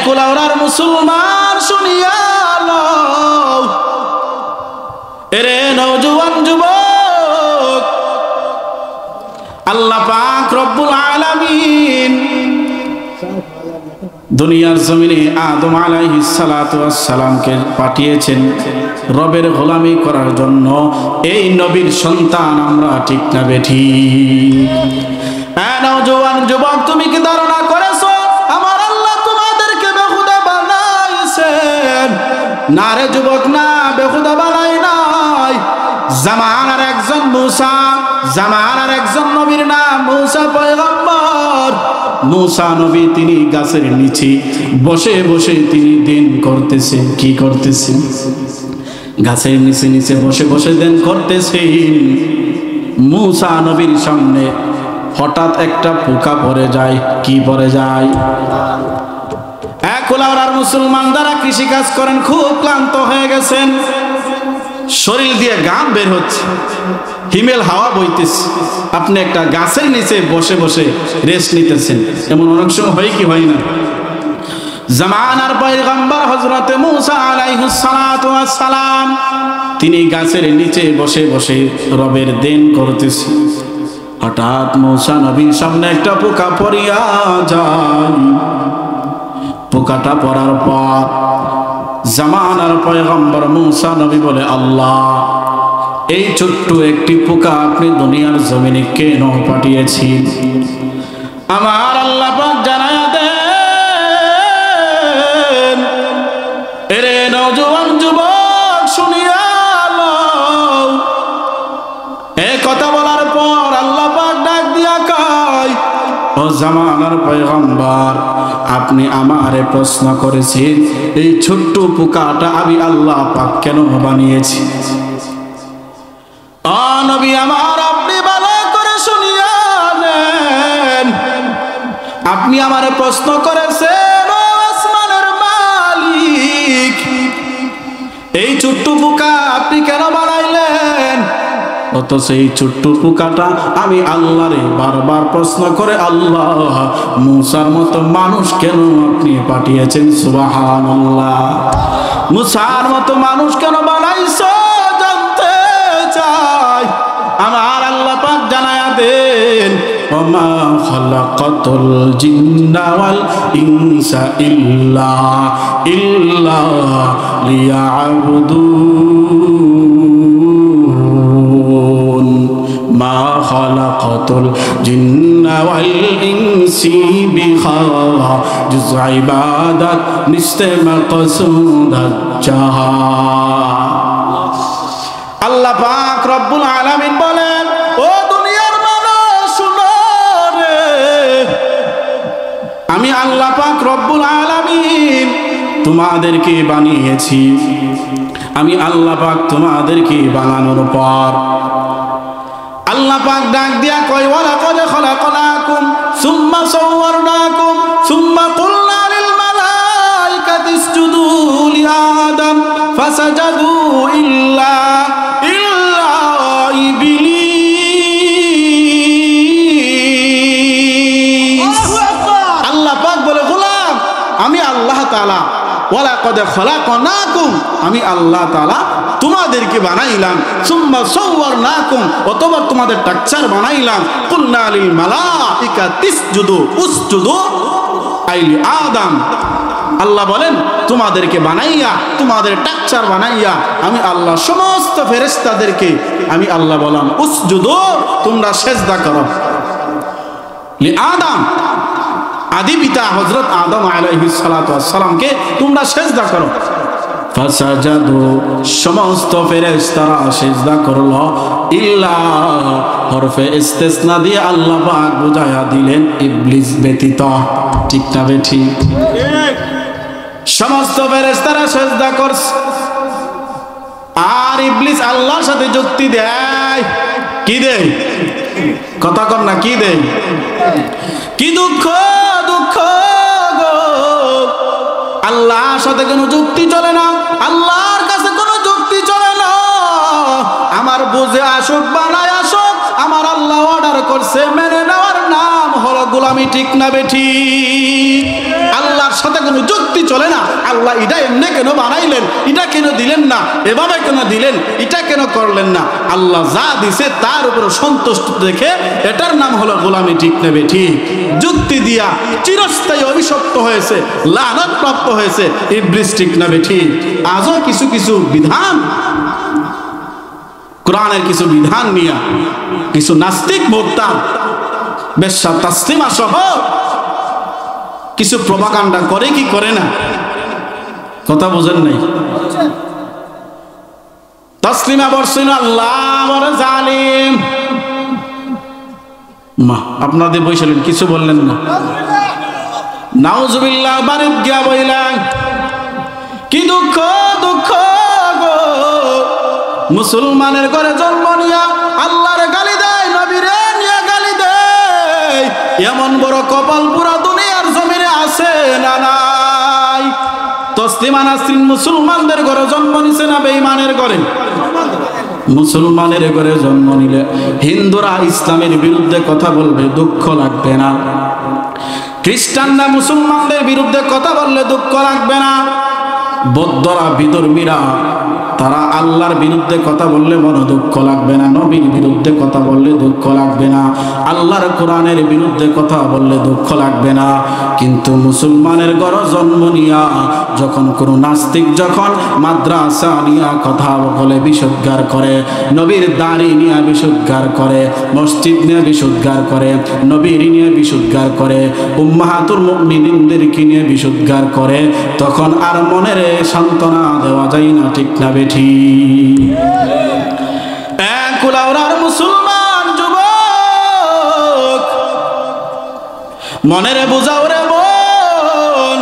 কুলাউড়ার মুসলমান শুনিয়া লও, এরে নওজোয়ান যুবক, আল্লাহ পাক রব্বুল আলামিন দুনিয়ার জমিনে আদম আলাইহিস সালাতু ওয়াস সালামকে পাঠিয়েছেন রবের গোলামি করার জন্য। এই নবীর সন্তান আমরা, ঠিক না বেঠিক? নওজোয়ান যুবক, তুমি কি ধারণা করেছো আমার আল্লাহ তোমাদেরকে বেহুদা বানাইছেন? না রে যুবক, না, বেহুদা বানাই নাই। জামানার একজন মুসা, জামানার একজন নবীর নাম মুসা পয়গম্বর। মুসা নবী তিনি গাছের নিচে বসে বসে তিনি দিন করতেছেন। কি করতেছেন? গাছের নিচে নিচে বসে বসে দিন করতেছেন। মুসা নবীর সামনে হঠাৎ একটা পোকা পড়ে যায়। কি পড়ে যায়? কুলাউড়ার মুসলমান যারা কৃষি কাজ করেন খুব ক্লান্ত হয়ে গেছেন, শরীর দিয়ে ঘাম বের হচ্ছে, হিমেল হাওয়া বইতেছে, আপনি একটা গাছের নিচে বসে বসে রেস্ট নিতেছেন। এমন অনেক সময় হয় কি হয় না? জামানার পয়গম্বর হযরত মূসা আলাইহিস সালাতু ওয়াস সালাম তিনি গাছের নিচে বসে বসে রবের দেন করতেছেন। হঠাৎ মূসা নবীর সামনে একটা পোকা পড়িয়া যায়। পোকাটা পড়ার পর জামানার পয়গম্বর মূসা নবী বলে, আল্লাহ, এই ছোট্ট একটি পোকা আপনি দুনিয়ার জমিনে কেন পাঠিয়েছেন? আমার আল্লাহ পাক জানায়া দেন, এরে নওজোয়ান যুবক শুনিয়া লও। এই কথা বলার পর আল্লাহ পাক ডাক দিয়া কয়, ও জামানার পয়গম্বর, আপনি আমারে প্রশ্ন করেছেন এই ছোট্ট পোকাটা আমি আল্লাহ পাক কেন বানিয়েছি? নবী আমার, আপনি ভালো করে শুনিয়া নেন। আপনি আমারে প্রশ্ন করেছেন, ও আসমানের মালিক, এই ছোট্ট পোকা আপনি কেন বানাইলেন? অথচ এই ছোট্ট পোকাটা আমি আল্লাহরে বারবার প্রশ্ন করে, আল্লাহ, মূসার মতো মানুষ কেন আপনি পাঠিয়েছেন? সুবহানাল্লাহ। মূসার মতো মানুষ কেন বানাইছো জানতে চাই। আমার আল্লাহ পাক জানায়া দেন, ওমা খালাকাতুল জিন্না ওয়াল ইনসা ইল্লা লিয়াবুদুন। মা খালাকাতুল জিন্না ওয়াল ইনসি বিখাজুজ ইবাদাত নিস্তে মাকসুদাত জাহা। আল্লাহ পাক রব্বুল আলামিন বলেন, ও দুনিয়ার মানুষ শুনো রে, আমি আল্লাহ পাক রব্বুল আলামিন তোমাদেরকে বানিয়েছি। আমি আল্লাহ পাক তোমাদেরকে বানানোর পর আল্লাহ পাক ডাক দিয়া কয়, ওয়ালাকাদ খালাকনাকুম সুম্মা সাওয়ারনাকুম সুম্মা কুলনা লিল মালাইকাতি ইসজুদু লি আদম ফাসাজাদু ইল্লা ইবলিস। আল্লাহ পাক বলে, গোলাম, আমি আল্লাহ তাআলা ওয়ালাকাদ খালাকনাকুম, আমি আল্লাহ তাআলা তোমাদেরকে বানাইলাম, সুম্মা সাওয়ারনাকুম, অথবা তোমাদের স্ট্রাকচার বানাইলাম, কুলনা লিল মালাইকাতি ইসজুদু উসজুদু আইলি আদম। আল্লাহ বলেন, তোমাদেরকে বানাইয়া, তোমাদের স্ট্রাকচার বানাইয়া আমি আল্লাহ সমস্ত ফেরেশতাদেরকে আমি আল্লাহ বললাম, উসজুদু, তোমরা সিজদা করো লি আদম, আদি পিতা হযরত আদম আলাইহিস সালাতু ওয়াস সালামকে তোমরা সিজদা করো। ফাসাজাদু, সমস্ত ফেরেশতারা সিজদা করলো, ইল্লা, হরফে ইস্তিসনা দিয়ে আল্লাহ পাক বুঝায়া দিলেন ইবলিস ব্যতীত। ঠিক না বেঠিক? সমস্ত ফেরেশতারা সিজদা করছে, আর ইবলিস আল্লাহর সাথে যুক্তি দেয়। কি দেয়? কথা কর না, কি দেয়? কি দুঃখ দুঃখ গো, আল্লাহর সাথে কোনো যুক্তি চলে না, আল্লাহর কাছে কোনো যুক্তি চলে না। আমার বুঝে আসুক বানায় আসুক, আমার আল্লাহ অর্ডার করছে, মেনে নেওয়ার নাম হলো গোলামি। ঠিক না বেঠি? আল্লাহর সাথে কোনো যুক্তি চলে না। আল্লাহ এটা এমনি কেন বানাইলেন, এটা কেন দিলেন না, এভাবে কেন দিলেন, এটা কেন করলেন না, আল্লাহ যা দিছে তার উপর সন্তুষ্ট দেখে এটার নাম হলো গোলামি। ঠিক না বেঠি? যুক্তি দিয়া চিরস্থায়ী অভিশপ্ত হয়েছে, লানত প্রাপ্ত হয়েছে ইবলিস। ঠিক না বেঠি? আজও কিছু কিছু বিধান, কোরআনের কিছু বিধান নিয়ে কিছু নাস্তিক বক্তা বেশ্যা তাসলিমা সহ কিছু প্রপাগান্ডা করে কি করে না? কথা বুঝেন নাই? তাসলিমা বলছেন, আল্লাহ বড় জালিম। মা, আপনাদের বইছিলেন, কিছু বললেন না। নাউজুবিল্লাহ, বাড়িতে গিয়া বইলেন, কি দুঃখ দুঃখ গো, মুসলমানের ঘরে জন্ম নিয়া আল্লাহর গালি দেয়, নবীরে নিয়ে গালি দেয়, এমন বড় কপাল পুরা দুনিয়ার জমিনে আছে না নাই? তসলিমা নাসরিন মুসলমানদের ঘরে জন্ম নিছে না বেঈমানের ঘরে? মুসলমানের ঘরে জন্ম নিলে হিন্দুরা ইসলামের বিরুদ্ধে কথা বলবে, দুঃখ লাগবে না। খ্রিস্টানরা মুসলমানদের বিরুদ্ধে কথা বললে দুঃখ লাগবে না। বৌদ্ধরা, বিধর্মীরা তারা আল্লাহর বিরুদ্ধে কথা বললে মন দুঃখ লাগবে না। নবীর বিরুদ্ধে কথা বললে দুঃখ লাগবে না। আল্লাহর কোরআনের বিরুদ্ধে কথা বললে দুঃখ লাগবে না। কিন্তু মুসলমানের ঘর জন্ম নিয়া যখন কোনো নাস্তিক যখন মাদ্রাসা নিয়ে কথা বলে বিশুদ্ধার করে, নবীর দাড়ি নিয়ে বিশুদ্ধার করে, মসজিদ নিয়ে বিশুদ্ধার করে, নবীর নিয়ে বিশুদ্ধার করে, উম্মাহাতুল মুমিনিনদেরকে নিয়ে বিশুদ্ধার করে, তখন আর মনের সান্ত্বনা দেওয়া যায় না, ঠিক না বেঠি? কুলাউড়ার মুসলমান যুবক, মনের বুঝাও রে বোন,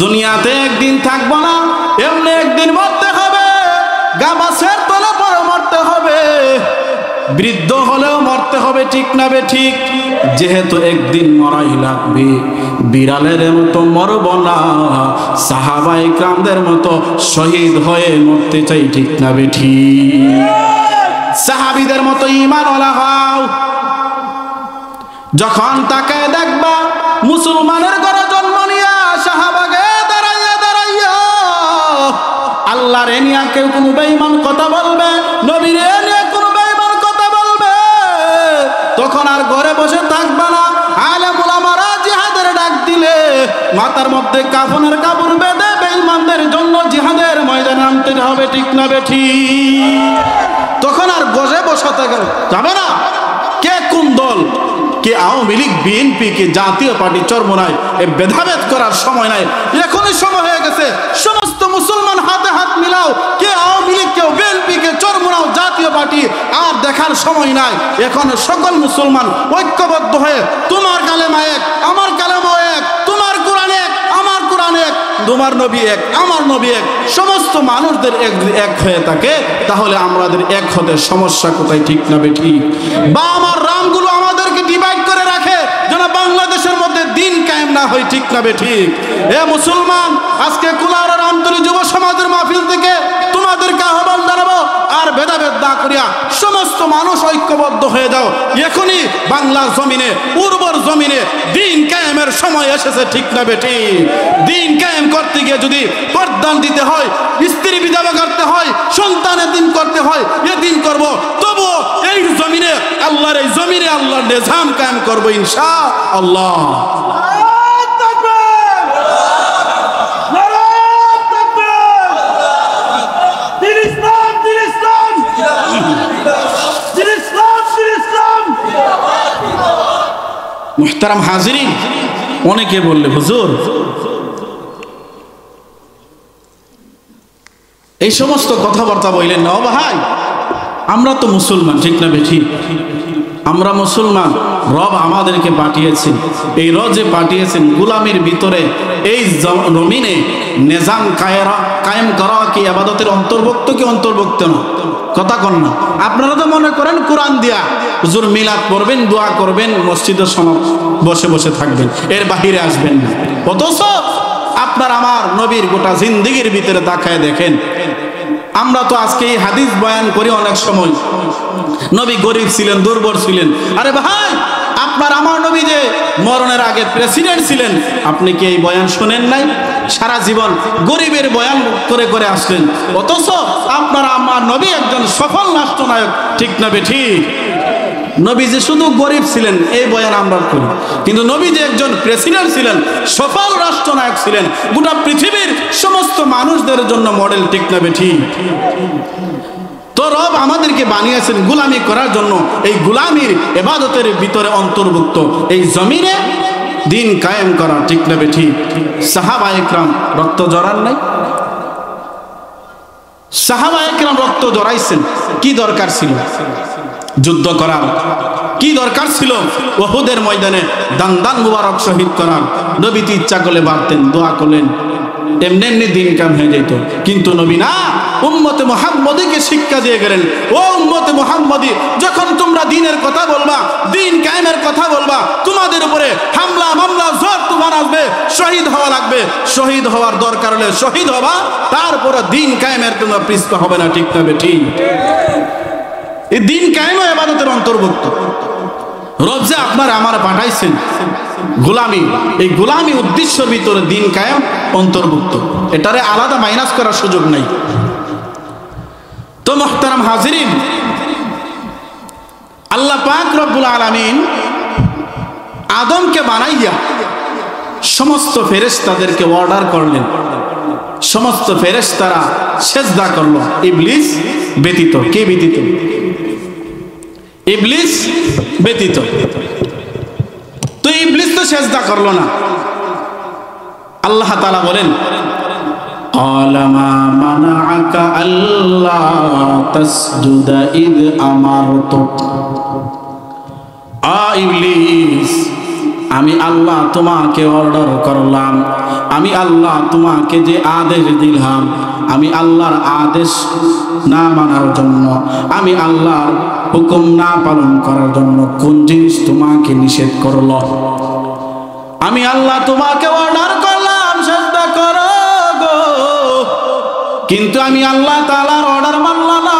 দুনিয়াতে একদিন থাকবো না, এমনি একদিন মরতে হবে। গামাছের তলে পরে মরতে হবে, বৃদ্ধ হলেও মরতে হবে, ঠিক না বে ঠিক? যেহেতু একদিন মরাই লাগবে, বিড়ালের মতো মরব না, সাহাবায়ে কেরামদের মতো শহীদ হয়ে মরতে চাই, ঠিক না বে ঠিক? সাহাবীদের মতো ঈমানওয়ালা হও। যখন তাকে দেখবা মুসলমানের ঘরে জন্ম নিয়া শাহবাগে দাঁড়াইয়া দাঁড়াইয়া আল্লাহর নিয়া কেউ কোনো বেঈমান কথা বলবে, নবীর নিয়া কোনো বেঈমান কথা বলবে, তখন আর ঘরে বসে থাকবা না। আলেম উলামারা জিহাদের ডাক দিলে মাথার মধ্যে কাফনের কাপড় বেঁধে বেঈমানদের জন্য জিহাদের ময়দানে নামতে হবে, ঠিক না বেঠি? তখন আর বসে বসাতে যাবে না। কে কোন দল, কে আওয়ামী লীগ, বিএনপি, কে জাতীয় পার্টি, চরমোনাই, এ ভেদাভেদ করার সময় নাই। এখনই সময় হয়ে গেছে, সমস্ত মুসলমান হাতে হাত মিলাও। কে আওয়ামী লীগ, কেউ বিএনপি, কে চরমোনাও, জাতীয় পার্টি, আর দেখার সময় নাই। এখন সকল মুসলমান ঐক্যবদ্ধ হয়ে তোমার কালেমা এক, আমার কালেমা এক, তোমার কোরআন এক, আমার কোরআন এক, তোমার নবী এক, আমার নবী এক, সমস্ত মানুষদের এক হয়ে থাকে, তাহলে আমাদের এক হতে সমস্যা কোথায়, ঠিক না বেঠি? বা আমার রামগুলো আমাদেরকে ডিভাইড করে রাখে যেন বাংলাদেশের মধ্যে দিন কায়েম না হয়, ঠিক না বেঠিক? এ মুসলমান, আজকে কুলাউড়া রামতলী যুব সমাজের মাহফিল থেকে তোমাদেরকে আহ্বান জানাবো, আর ভেদাভেদ না করিয়া সমস্ত মানুষ ঐক্যবদ্ধ হয়ে যাও। এখনই বাংলার জমিনে, উর্বর জমিনে দিন কায়েমের সময় এসেছে, ঠিক না বেটি? দিন কায়েম করতে গিয়ে যদি পর্দান দিতে হয়, স্ত্রী বিধবা করতে হয়, সন্তান এতিম করতে হয়, এতিম করব, তবুও এই জমিনে, আল্লাহর এই জমিনে আল্লাহর নিজাম কায়েম করব ইনশাআল্লাহ। মুহতারাম হাজিরিন, অনেকে বললে হুজুর এই সমস্ত কথাবার্তা বললেন না। ও ভাই, আমরা তো মুসলমান, ঠিক না বেঠি? আমরা মুসলমান, রব আমাদেরকে পাঠিয়েছেন। এই রজে পাঠিয়েছেন গোলামির ভিতরে এই জমিনে নিজাম কায়েম করা কি ইবাদতের অন্তর্ভুক্ত কি অন্তর্ভুক্ত না? কথা কন না। আপনারা তো মনে করেন কোরআন দিয়া হুজুর মিলাদ পড়বেন, দোয়া করবেন, মসজিদের সময় বসে বসে থাকবেন, এর বাহিরে আসবেন না। অথচ আপনার আমার নবীর গোটা জিন্দেগির ভিতরে তাকায় দেখেন, আমরা তো আজকে এই হাদিস বয়ান করি অনেক সময়, নবী গরিব ছিলেন, দুর্বল ছিলেন। আরে ভাই, আপনার আমার নবী যে মরণের আগে প্রেসিডেন্ট ছিলেন, আপনি কি এই বয়ান শুনেন নাই? সারা জীবন গরিবের বয়ান করে করে আসলেন, অথচ আপনার আমার নবী একজন সফল রাষ্ট্রনায়ক, ঠিক না বেঠিক? নবী যে শুধু গরিব ছিলেন এই বয়ান আমরা করি, কিন্তু নবী যে একজন প্রেসিডেন্ট ছিলেন, সফল রাষ্ট্রনায়ক ছিলেন, গোটা পৃথিবীর সমস্ত মানুষদের জন্য মডেল, ঠিক না বেঠিক? তো রব আমাদেরকে বানিয়েছেন গোলামি করার জন্য। এই গোলামির ইবাদতের ভিতরে অন্তর্ভুক্ত এই জমিনে দিন কায়েম করা, ঠিক না বেঠিক? সাহাবায়ে কেরাম রক্ত জড়ান নাই? সাহাবায়ে কেরাম রক্ত জড়াইছেন, কি দরকার ছিল যুদ্ধ করার? কি দরকার ছিল উহুদের ময়দানে দান মুবারক শহীদ করার? নবী তো ইচ্ছা করলে বাড়তেন, দোয়া করলেন, এমনি এমনি দিন কাম হয়ে যেত। কিন্তু নবী না, উম্মতে মুহাম্মদীকে শিক্ষা দিয়ে গেলেন, ও উম্মতে মুহাম্মদী, যখন তুমি তোমরা দিনের কথা বলবা, দিন কায়েমের কথা বলবা, তোমাদের উপরে হামলা মামলা ঝড় তুফান আসবে, শহীদ হওয়া লাগবে, শহীদ হওয়ার দরকার হলে শহীদ হবা, তারপরে দিন কায়েমের কোনো পিছপা হবে না। ঠিক না বেঠিক? এই দিন কায়েমও ইবাদতের অন্তর্ভুক্ত। রব যে আপনার আমার পাঠাইছেন গোলামি, এই গোলামি উদ্দেশ্যের ভিতরে দিন কায়েম অন্তর্ভুক্ত, এটারে আলাদা মাইনাস করার সুযোগ নাই। তো মুহতারাম হাজিরিন, আল্লাহ পাক রব্বুল আলামিন আদমকে বানাইয়া সমস্ত ফেরেশতাদেরকে অর্ডার করলেন, সমস্ত ফেরেশতারা সেজদা করলো ইবলিস ব্যতীত। কে ব্যতীত? ইবলিস ব্যতীত। তো ইবলিস তো সেজদা করলো না। আল্লাহ তাআলা বলেন, قال ما منعك ألا تسجد إذ أمرتك ইবলিস, আমি আল্লাহ তোমাকে অর্ডার করলাম, আমি আল্লাহ তোমাকে যে আদেশ দিলাম, আমি আল্লাহর আদেশ না মানার জন্য, আমি আল্লাহর হুকুম না পালন করার জন্য কোন জিনিস তোমাকে নিষেধ করলো? আমি আল্লাহ তোমাকে অর্ডার করলাম সেজদা করো গো, কিন্তু আমি আল্লাহ তাআলার অর্ডার মানলাম না।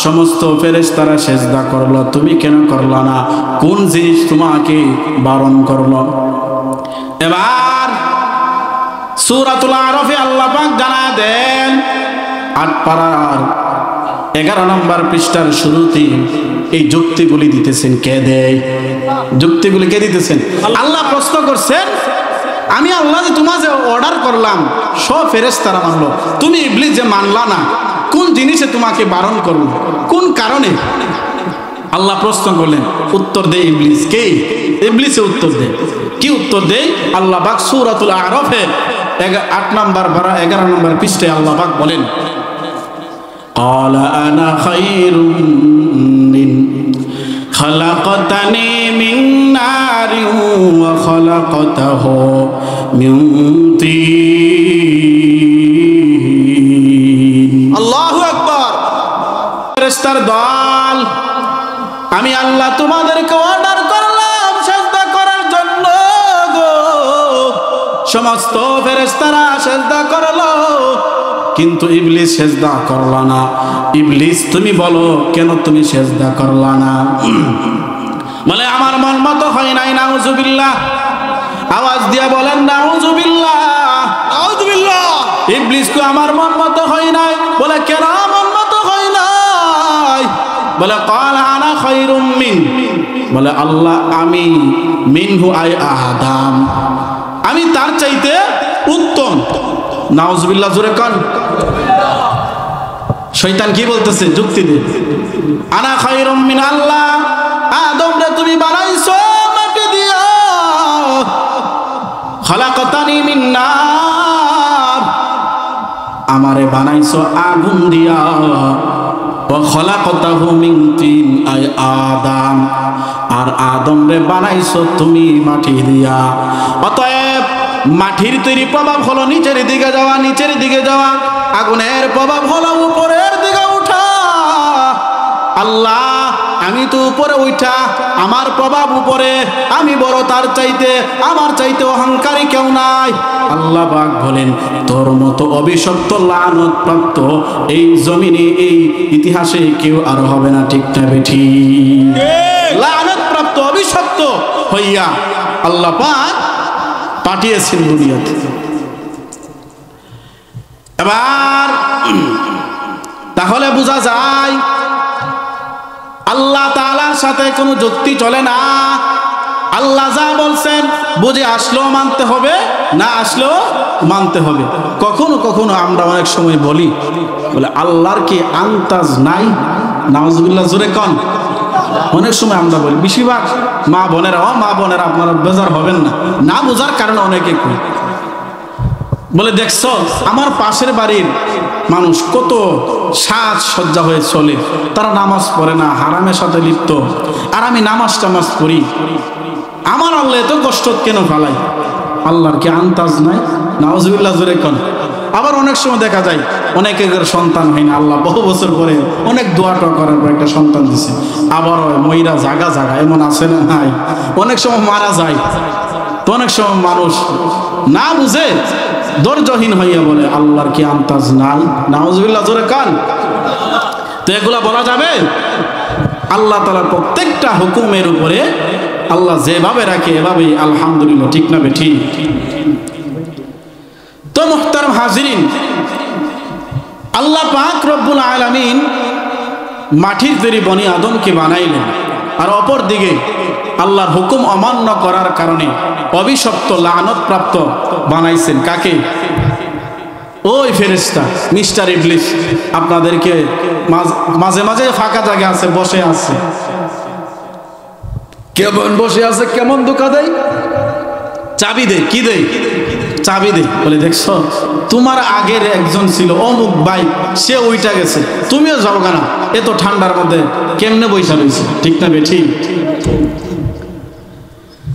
সমস্ত ফেরেশতারা সেজদা করলো, তুমি কেন করলা না? কোন জিনিস তোমাকে বারণ করলো? এবার সূরাতুল আরাফে আল্লাহ পাক জানায় দেন ৮ পারার 11 নম্বর পৃষ্ঠার শুরুতে এই যুক্তিগুলি দিতেছেন। কে দেয় যুক্তিগুলি? কে দিতেছেন? আল্লাহ প্রশ্ন করছেন, আমি আল্লাহ যে তোমার যে অর্ডার করলাম সব ফেরেশতারা মানলো, তুমি ইবলিস যে মানলা না, কোন জিনিসে তোমাকে বারণ করলো? কোন কারণে? আল্লাহ প্রশ্ন করলেন, উত্তর দেয় ইবলিস। কে? ইবলিসে উত্তর দেয়। কি উত্তর দেয়? আল্লাহ পাক সূরাতুল আরাফে ৮ নম্বর 11 নম্বর পৃষ্ঠায় আল্লাহ পাক বলেন, قال أنا خير من خلقتني من نار وخلقته من طين। আল্লাহু আকবার। ফেরেশতার দল, আমি আল্লাহ তোমাদেরকে অর্ডার করলাম সেজদা করার জন্য গো। সমস্ত ফেরেশতারা সেজদা করলো, কিন্তু ইবলিস সেজদা করলা না। ইবলিস তুমি বলো কেন তুমি সেজদা করলা না? বলে আমার মন মতো হয় নাই। নাউজুবিল্লাহ। আওয়াজ দিয়া বলেন নাউজুবিল্লাহ, নাউজুবিল্লাহ। ইবলিস কো আমার মন মতো হয় নাই। বলে কেন মন মতো হয় নাই? বলে ক্বালা আনা খায়রুম মিন, বলে আল্লাহ আমি মিনহু আই আদম, আমি তার চাইতে উত্তম। নাউজুবিল্লাহ, জোরে কান। শয়তান কি বলতেছে? যুক্তি দে। আনা খায়রুম মিন, আল্লাহ আদম রে তুমি বানাইছো মাটি দিয়া, খালাকতানি মিন নার, আমারে বানাইছো আগুন দিয়া, ওয়া খালাকতাহু মিন তিন আই আদম, আর আদম রে বানাইছো তুমি মাটি দিয়া। অতএব মাটির তৈরি প্রভাব হলো নিচের দিকে যাওয়া, নিচের দিকে যাওয়া। আগুনের প্রভাব হলো উপরের দিকে উঠা। আল্লাহ আমি তো উপরে উঠা, আমার প্রভাব উপরে, আমি বড় তার চাইতে, আমার চাইতে অহংকারী কেউ নাই। আল্লাহ পাক বলেন, তোর মতো অভিশপ্ত লানত প্রাপ্ত এই জমিনে এই ইতিহাসে কেউ আর হবে না। ঠিক না বেঠিক? লানত প্রাপ্ত অভিশপ্ত হইয়া আল্লাহ পাক পাঠিয়েছেন দুনিয়াতে। এবার তাহলে বোঝা যায় আল্লাহ তাআলার সাথে কোনো যুক্তি চলে না। আল্লাহ যা বলছেন বুঝে আসলেও মানতে হবে, না আসলেও মানতে হবে। কখনো কখনো আমরা অনেক সময় বলি, বলে আল্লাহর কি আন্তাজ নাই? নাউজুবিল্লাহ, জোরে কন। অনেক সময় আমরা বলি, বেশিরভাগ মা বোনেরা, আপনারা বেজার হবেন না, না বোঝার কারণে অনেকে কই, বলে দেখছো আমার পাশের বাড়ির মানুষ কত সাজ সজ্জা হয়ে চলে, তারা নামাজ পড়ে না, হারামের সাথে লিপ্ত, আর আমি নামাজ টামাজ পড়ি, আমার আল্লাহ এত কষ্ট কেন ফেলাই? আল্লাহর কি আন্তাজ নাই? নাউজুবিল্লাহ, জোরে কন। আবার অনেক সময় দেখা যায় অনেকের সন্তান হয় না, আল্লাহ বহু বছর পরে অনেক দোয়া টোয়া করার পর একটা সন্তান দিছে, আবার মহিলা জাগা জাগা এমন আছে না নাই, অনেক সময় মারা যায়। তো অনেক সময় মানুষ না বুঝে ধৈর্যহীন হইয়া বলে আল্লাহর কি আন্তাজ নাই, নাউজুবিল্লাহ, জোরে কান। তো এগুলা বলা যাবে? আল্লাহ তাআলার প্রত্যেকটা হুকুমের উপরে আল্লাহ যেভাবে রাখে এভাবেই আলহামদুলিল্লাহ, ঠিক না বেঠিক? তো মুহতারাম হাজিরিন, আল্লাহ পাক রব্বুল আলামিন মাটির তৈরি বনি আদমকে বানাইলেন, আর অপর দিকে আল্লাহর হুকুম অমান্য করার কারণে অভিশপ্ত লানত প্রাপ্ত বানাইছেন কাকে? ওই ফেরেশতা মিস্টার ইবলিস। আপনাদেরকে মাঝে মাঝে ফাঁকা জায়গা আছে, বসে আছে, কেমন বসে আছে, কেমন ধোঁকা দেয়, চাবি দে, কি দেয়, চাবি দে, বলে দেখছো তোমার আগের একজন ছিল অমুক ভাই, সে ওইটা গেছে, তুমিও যাও না, এত ঠান্ডার মধ্যে কেমনে বৈশা রয়েছে, ঠিক না বেঠিক?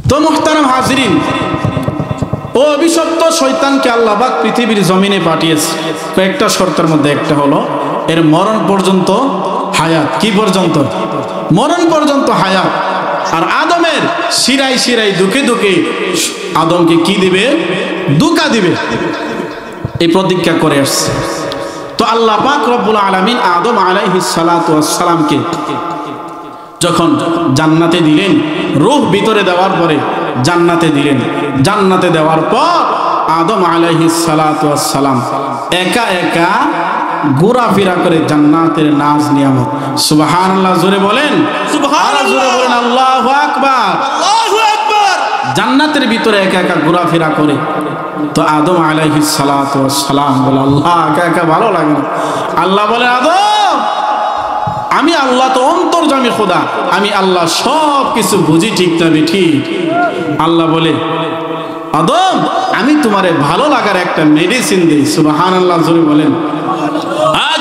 তো মুহতারাম হাজিরিন, ও অভিশপ্ত শয়তানকে আল্লাহ পাক পৃথিবীর জমিনে পাঠিয়েছে কয়েকটা শর্তের মধ্যে একটা হলো এর মরণ পর্যন্ত হায়াত। কি পর্যন্ত? মরণ পর্যন্ত হায়াত। আর আদমের শিরায় শিরায় দুঃখে দুঃখে আদমকে কি দিবে? দুকা দিবে, এই প্রতিজ্ঞা করে আসছে। তো আল্লাহ পাক রব্বুল আলামিন আদম আলাইহিস সালাতু ওয়াস সালামকে যখন জান্নাতে দিলেন, রূহ ভিতরে দেওয়ার পরে জান্নাতে দিলেন, জান্নাতে দেওয়ার পর আদম আলাইহিস সালাতু ওয়াস সালাম একা একা ঘোরাফেরা করে জান্নাতের নাজ নিয়ামত, সুবহানাল্লাহ, জোরে বলেন সুবহানাল্লাহ, জোরে বলেন আল্লাহু আকবার, আল্লাহু আকবার, জান্নাতের ভিতরে একা একা ঘোরাফেরা করে। তো আদম আলাইহিস সালাতু ওয়াস সালাম বলে আল্লাহ একা একা ভালো লাগে না। আল্লাহ বলে আদম, আমি আল্লাহ তো অন্তর্যামী খোদা, আমি আল্লাহ সব কিছু বুঝি, ঠিক না ঠিক? আল্লাহ বলে আদম আমি তোমারে ভালো লাগার একটা মেডিসিন দিই, সুবহানাল্লাহ, জোরে বলেন।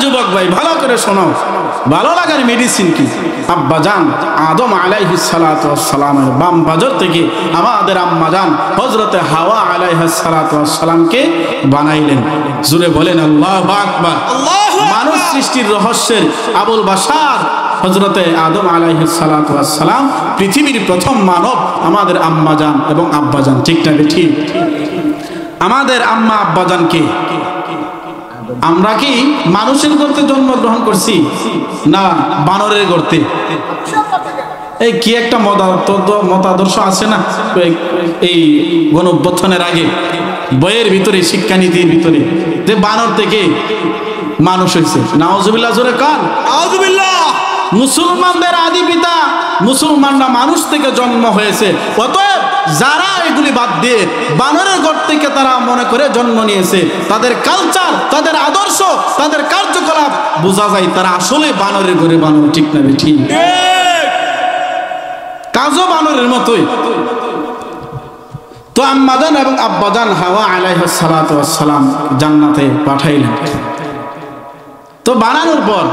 যুবক ভাই ভালো করে শোনো, ভালো লাগার মেডিসিন কি? আব্বাজান আদম আলাইহিস সালাতু ওয়াস সালামের বাম বাজর থেকে আমাদের আম্মাজান হযরতে হাওয়া আলাইহিস সালাতু ওয়াস সালামকে বানাইলেন, জোরে বলেন আল্লাহু আকবার। মানুষ সৃষ্টির রহস্যের আবুল বাশার হযরতে আদম আলাইহিস সালাতু ওয়াস সালাম পৃথিবীর প্রথম মানব আমাদের আম্মাজান এবং আব্বাজান, ঠিক না ঠিক? আমাদের আম্মা আব্বাজানকে আমরা কি মানুষের গর্তে জন্মগ্রহণ করছি না বানরের গর্তে? এই কি একটা মতাদর্শ আছে না এই গণঅভ্যুত্থানের আগে বইয়ের ভিতরে, শিক্ষানীতির ভিতরে, যে বানর থেকে মানুষ হয়েছে। নাউজুবিল্লাহ, জোরে কান নাউজুবিল্লাহ। মুসলমানদের আদি পিতা মুসলমানরা মানুষ থেকে জন্ম হয়েছে, অতএব যারা এগুলি বাদ দিয়ে বানরের ঘর থেকে তারা মনে করে জন্ম নিয়েছে, তাদের কালচার, তাদের আদর্শ, তাদের কার্যকলাপ বোঝা যায় তারা আসলে বানরের ঘরে বানর, ঠিক না ঠিক? কাজও বানরের মতোই। তো আম্মাজান এবং আব্বাজান হাওয়া আলাইহিস সালাতু ওয়াস সালাম জান্নাতে পাঠাইলেন। তো বানানোর পর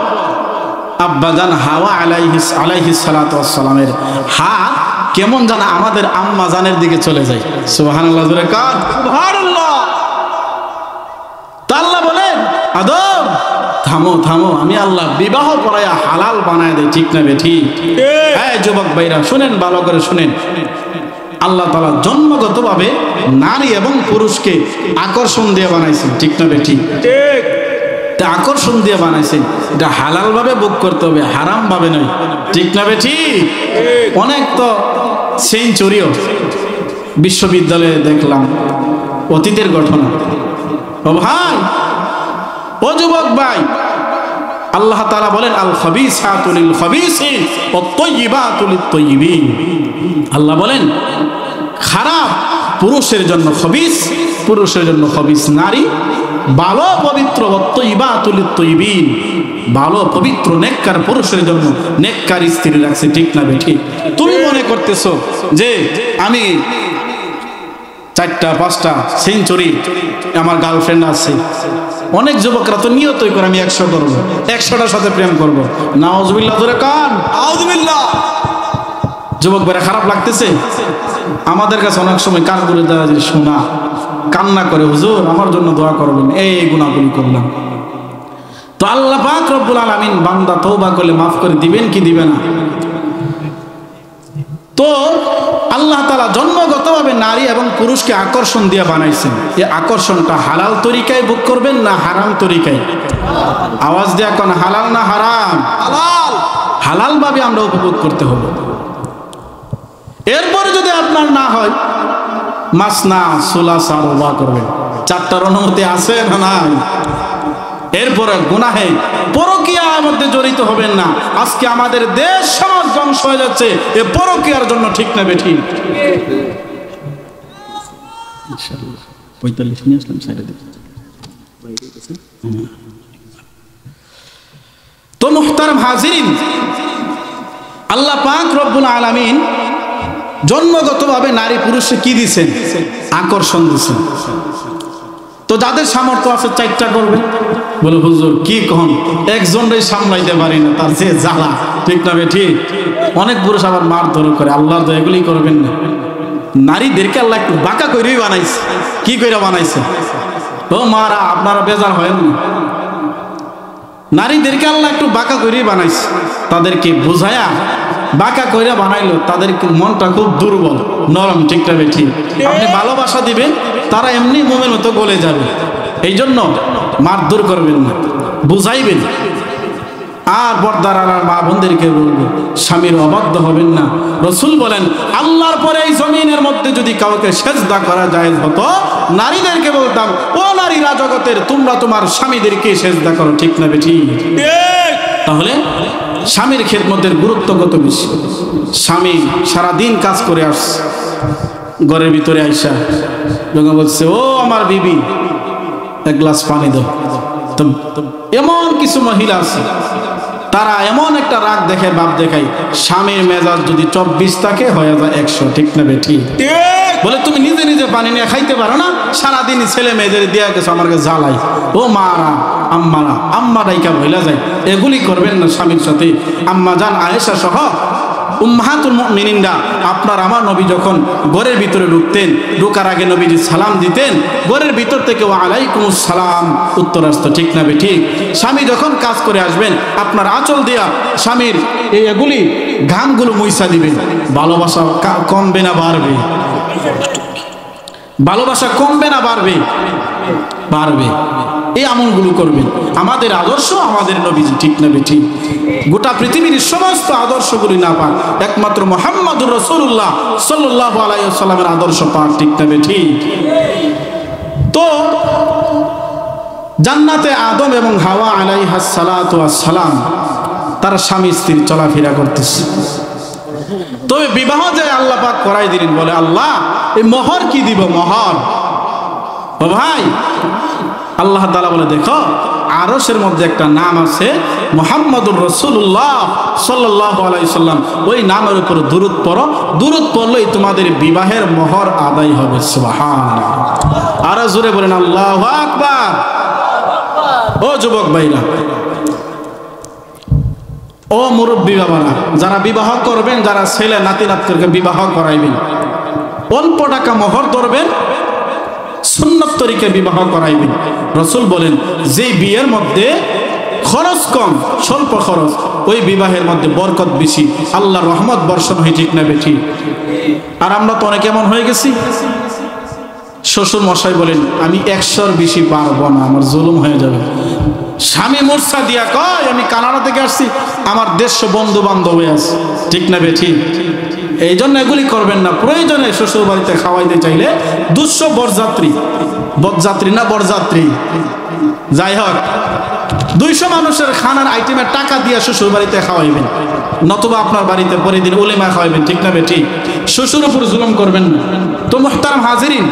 আব্বাজান হাওয়া আলাইহিস সালাতু ওয়াস সালামের হাত কেমন জানা আমাদের আম্মা জানের দিকে চলে যায়, সুবহানাল্লাহ, জোরে কান সুবহানাল্লাহ। তো আল্লাহ বলেন আদম থামো থামো, আমি আল্লাহ বিবাহ পড়ায়া হালাল বানায় দেয়, ঠিক না ঠিক? হ্যাঁ যুবক ভাইরা শুনেন, ভালো করে শুনেন। আল্লাহ তাআলা জন্মগতভাবে নারী এবং পুরুষকে আকর্ষণ দিয়ে বানাইছেন, ঠিক না ঠিক? ঠিক, আকর্ষণ দিয়ে বানাইছেন। এটা হালাল ভাবে ভোগ করতে হবে, হারাম ভাবে নয়, ঠিক না ঠিক? অনেক তো সেঞ্চুরিও বিশ্ববিদ্যালয়ে দেখলাম, অতীতের ঘটনা। ও ভাই, ও যুবক ভাই, আল্লাহ তাআলা বলেন আল খাবিসাতু লিল খাবিসিন ওয়াত তাইয়্যিবাতু লিত তাইয়্যিবিন। আল্লাহ বলেন খারাপ পুরুষের জন্য খবিস, পুরুষের জন্য খবিস নারী, ভালো পবিত্র ওয়াত তাইয়্যিবাতু লিত তাইয়্যিবিন, ভালো পবিত্র নেককার পুরুষের জন্য নেককার স্ত্রী রাখছে, ঠিক না ঠিক? তুমি মনে করতেছো যে আমি 4টা 5টা সেঞ্চুরি আমার গার্লফ্রেন্ড আছে, অনেক যুবকরা তো নিয়তই করে আমি 100 করবো, 100টার সাথে প্রেম করবো। নাউজুবিল্লাহ, জোরে কান নাউজুবিল্লাহ। যুবক ভাইরা খারাপ লাগতেছে? আমাদের কাছে অনেক সময় কান করে দেওয়া যে শোনা কান্না করে, হুজুর আমার জন্য দোয়া করবেন, এই গুনাহগুলি করলাম। তো আল্লাহ পাক রব্বুল আলামিন বান্দা তওবা করলে মাফ করে দিবেন কি দিবেন না? তো আল্লাহ তাআলা জন্মগতভাবে নারী এবং পুরুষকে আকর্ষণ দিয়ে বানাইছেন। এই আকর্ষণটা হালাল তরিকায় ভোগ করবেন না হারাম তরিকায়? আওয়াজ দিয়ে কোন হালাল না হারাম? হালাল। হালাল ভাবে আমরা উপভোগ করতে হবে। এরপরে যদি আপনার না হয়, মাসনা সুলাসা রুবা করবেন। চারটার অনুমতি আছে না নাই? এরপরে গুনাহে পরকীয়ার মধ্যে জড়িত হবেন না। আজকে আমাদের দেশ সমাজ ধ্বংস হয়ে যাচ্ছে এই পরকীয়ার জন্য, ঠিক না বেঠিক? ইনশাআল্লাহ 45 নিয়ে আসলাম সাইডে দিকে। তো মুহতারাম হাজিরিন, আল্লাহ পাক রব্বুল আলামিন জন্মগতভাবে নারী পুরুষে কি দিয়েছেন? আকর্ষণ দিয়েছেন। তো যাদের সামর্থ্য আছে চারটা করবে। বলে হুজুর কি কন, একজনই সামলাইতে পারি না, তার যে জ্বালা, ঠিক না ঠিক? অনেক পুরুষ আবার মারধর করে। আল্লাহর দয়া এগুলি করবেন না। নারীদেরকে আল্লাহ একটু বাঁকা করেই বানাইছে। কি করে বানাইছে? ও মারা, আপনারা বেজার হয় না। নারীদেরকে আল্লাহ একটু বাঁকা করেই বানাইছে। তাদেরকে বুঝায়া বাঁকা কইরা বানাইলো, তাদের মনটা খুব দুর্বল, নরম, ঠিক না ঠিক? আপনি ভালোবাসা দিবেন, তারা এমনি মোমের মতো গলে যাবে। এই জন্য মারধর করবেন না, বুঝাইবেন। আর পর্দার আড়ার মা বোনদেরকে বলবো, স্বামীর অবাধ্য হবেন না। রাসূল বলেন, আল্লাহর পরে এই জমিনের মধ্যে যদি কাউকে সেজদা করা জায়েজ হতো, নারীদেরকে বলতাম, ও নারীরা জগতের, তোমরা তোমার স্বামীদেরকে সেজদা করো, ঠিক না বেঠিক? তাহলে স্বামীর খেদমতের গুরুত্ব কত বেশি। স্বামী সারাদিন কাজ করে আসছে, ঘরের ভিতরে আইসা যখন বলছে, ও আমার বিবি এক গ্লাস পানি দাও। তো এমন কিছু মহিলা আছে, তারা এমন একটা রাগ দেখে, ভাব দেখায়, স্বামীর মেজাজ যদি 24 থাকে হয়ে যায় 100, ঠিক না বেঠিক? বলে তুমি নিজে নিজে পানি নিয়ে খাইতে পারো না, সারাদিন ছেলে মেয়েদের দিয়া গেছো, আমার কাছে জ্বালাই। ও মারা, আম্মারা, আম্মা ডাইকা ভইলা যায়। এগুলি করবেন না স্বামীর সাথে। আম্মা জান আয়েশা সহ উম্মাহাতুল মুমিনিনরা, আপনার আমার নবী যখন ঘরের ভিতরে ঢুকতেন, ঢোকার আগে নবীজি সালাম দিতেন, ঘরের ভিতর থেকে ওয়া আলাইকুমুস সালাম উত্তর আসতো, ঠিক না বেঠিক? স্বামী যখন কাজ করে আসবেন, আপনার আঁচল দিয়া স্বামীর এগুলি ঘামগুলো মুইসা দিবেন। ভালোবাসা কমবে না বাড়বে? ভালোবাসা কমবে না বাড়বে? বাড়বে। এই আমলগুলো করবেন। আমাদের আদর্শ আমাদের নবীজি, ঠিক না বেঠিক? গোটা পৃথিবীর সমস্ত আদর্শগুলি না পাক, একমাত্র মুহাম্মদুর রাসূলুল্লাহ সাল্লাল্লাহু আলাইহি ওয়াসাল্লামের আদর্শ পাক, ঠিক না বেঠিক? তো জান্নাতে আদম এবং হাওয়া আলাইহিস সালাতু ওয়াস সালাম তার স্বামী স্ত্রী চলাফেরা করতেছে। তবে বিবাহ যে আল্লাহ পাক করাই দিলেন, বলে আল্লাহ এই মোহর কি দিব? মোহর ও ভাই, আল্লাহ তাআলা বলে, দেখো আরশের মধ্যে একটা নাম আছে মুহাম্মদুর রাসূলুল্লাহ সাল্লাল্লাহু আলাইহি সাল্লাম, ওই নামের উপর দুরূদ পড়ো। দুরূদ পড়লেই তোমাদের বিবাহের মোহর আদায় হবে। সুবহানাল্লাহ। আর জোরে বলেন আল্লাহু আকবার। ও যুবক ভাইরা, ও মুরব্বী বাবারা, যারা বিবাহ করবেন, যারা ছেলে নাতি নাতনিকে বিবাহ করাইবেন, অল্প টাকা মোহর ধরবেন, সুন্নত তরিকায় বিবাহ করাইবেন। রাসূল বলেন, যে বিয়ের মধ্যে খরচ কম, স্বল্প খরচ, ওই বিবাহের মধ্যে বরকত বেশি, আল্লাহর রহমত বর্ষণ হয়, ঠিক না বেঠিক? আর আমরা তো অনেক এমন হয়ে গেছি, শ্বশুর মশাই বলেন, আমি 100-র বেশি পারবো না, আমার জুলুম হয়ে যাবে। স্বামী মূর্ছা দিয়া কয়, আমি কানাডা থেকে আসছি, আমার দেড়শো বন্ধু বান্ধব আছে, ঠিক না বেঠিক? এই জন্য এগুলি করবেন না। প্রয়োজনে শ্বশুর বাড়িতে খাওয়াইতে চাইলে 200 বরযাত্রী, বরযাত্রী না বরযাত্রী, যাই হোক 200 মানুষের খানার আইটেমের টাকা দিয়ে শ্বশুর বাড়িতে খাওয়াইবেন, নতুবা আপনার বাড়িতে পরে দিন ওলেমা খাওয়াইবেন, ঠিক না বেঠিক? শ্বশুর উপর জুলুম করবেন না। তো মুহতারাম হাজিরিন,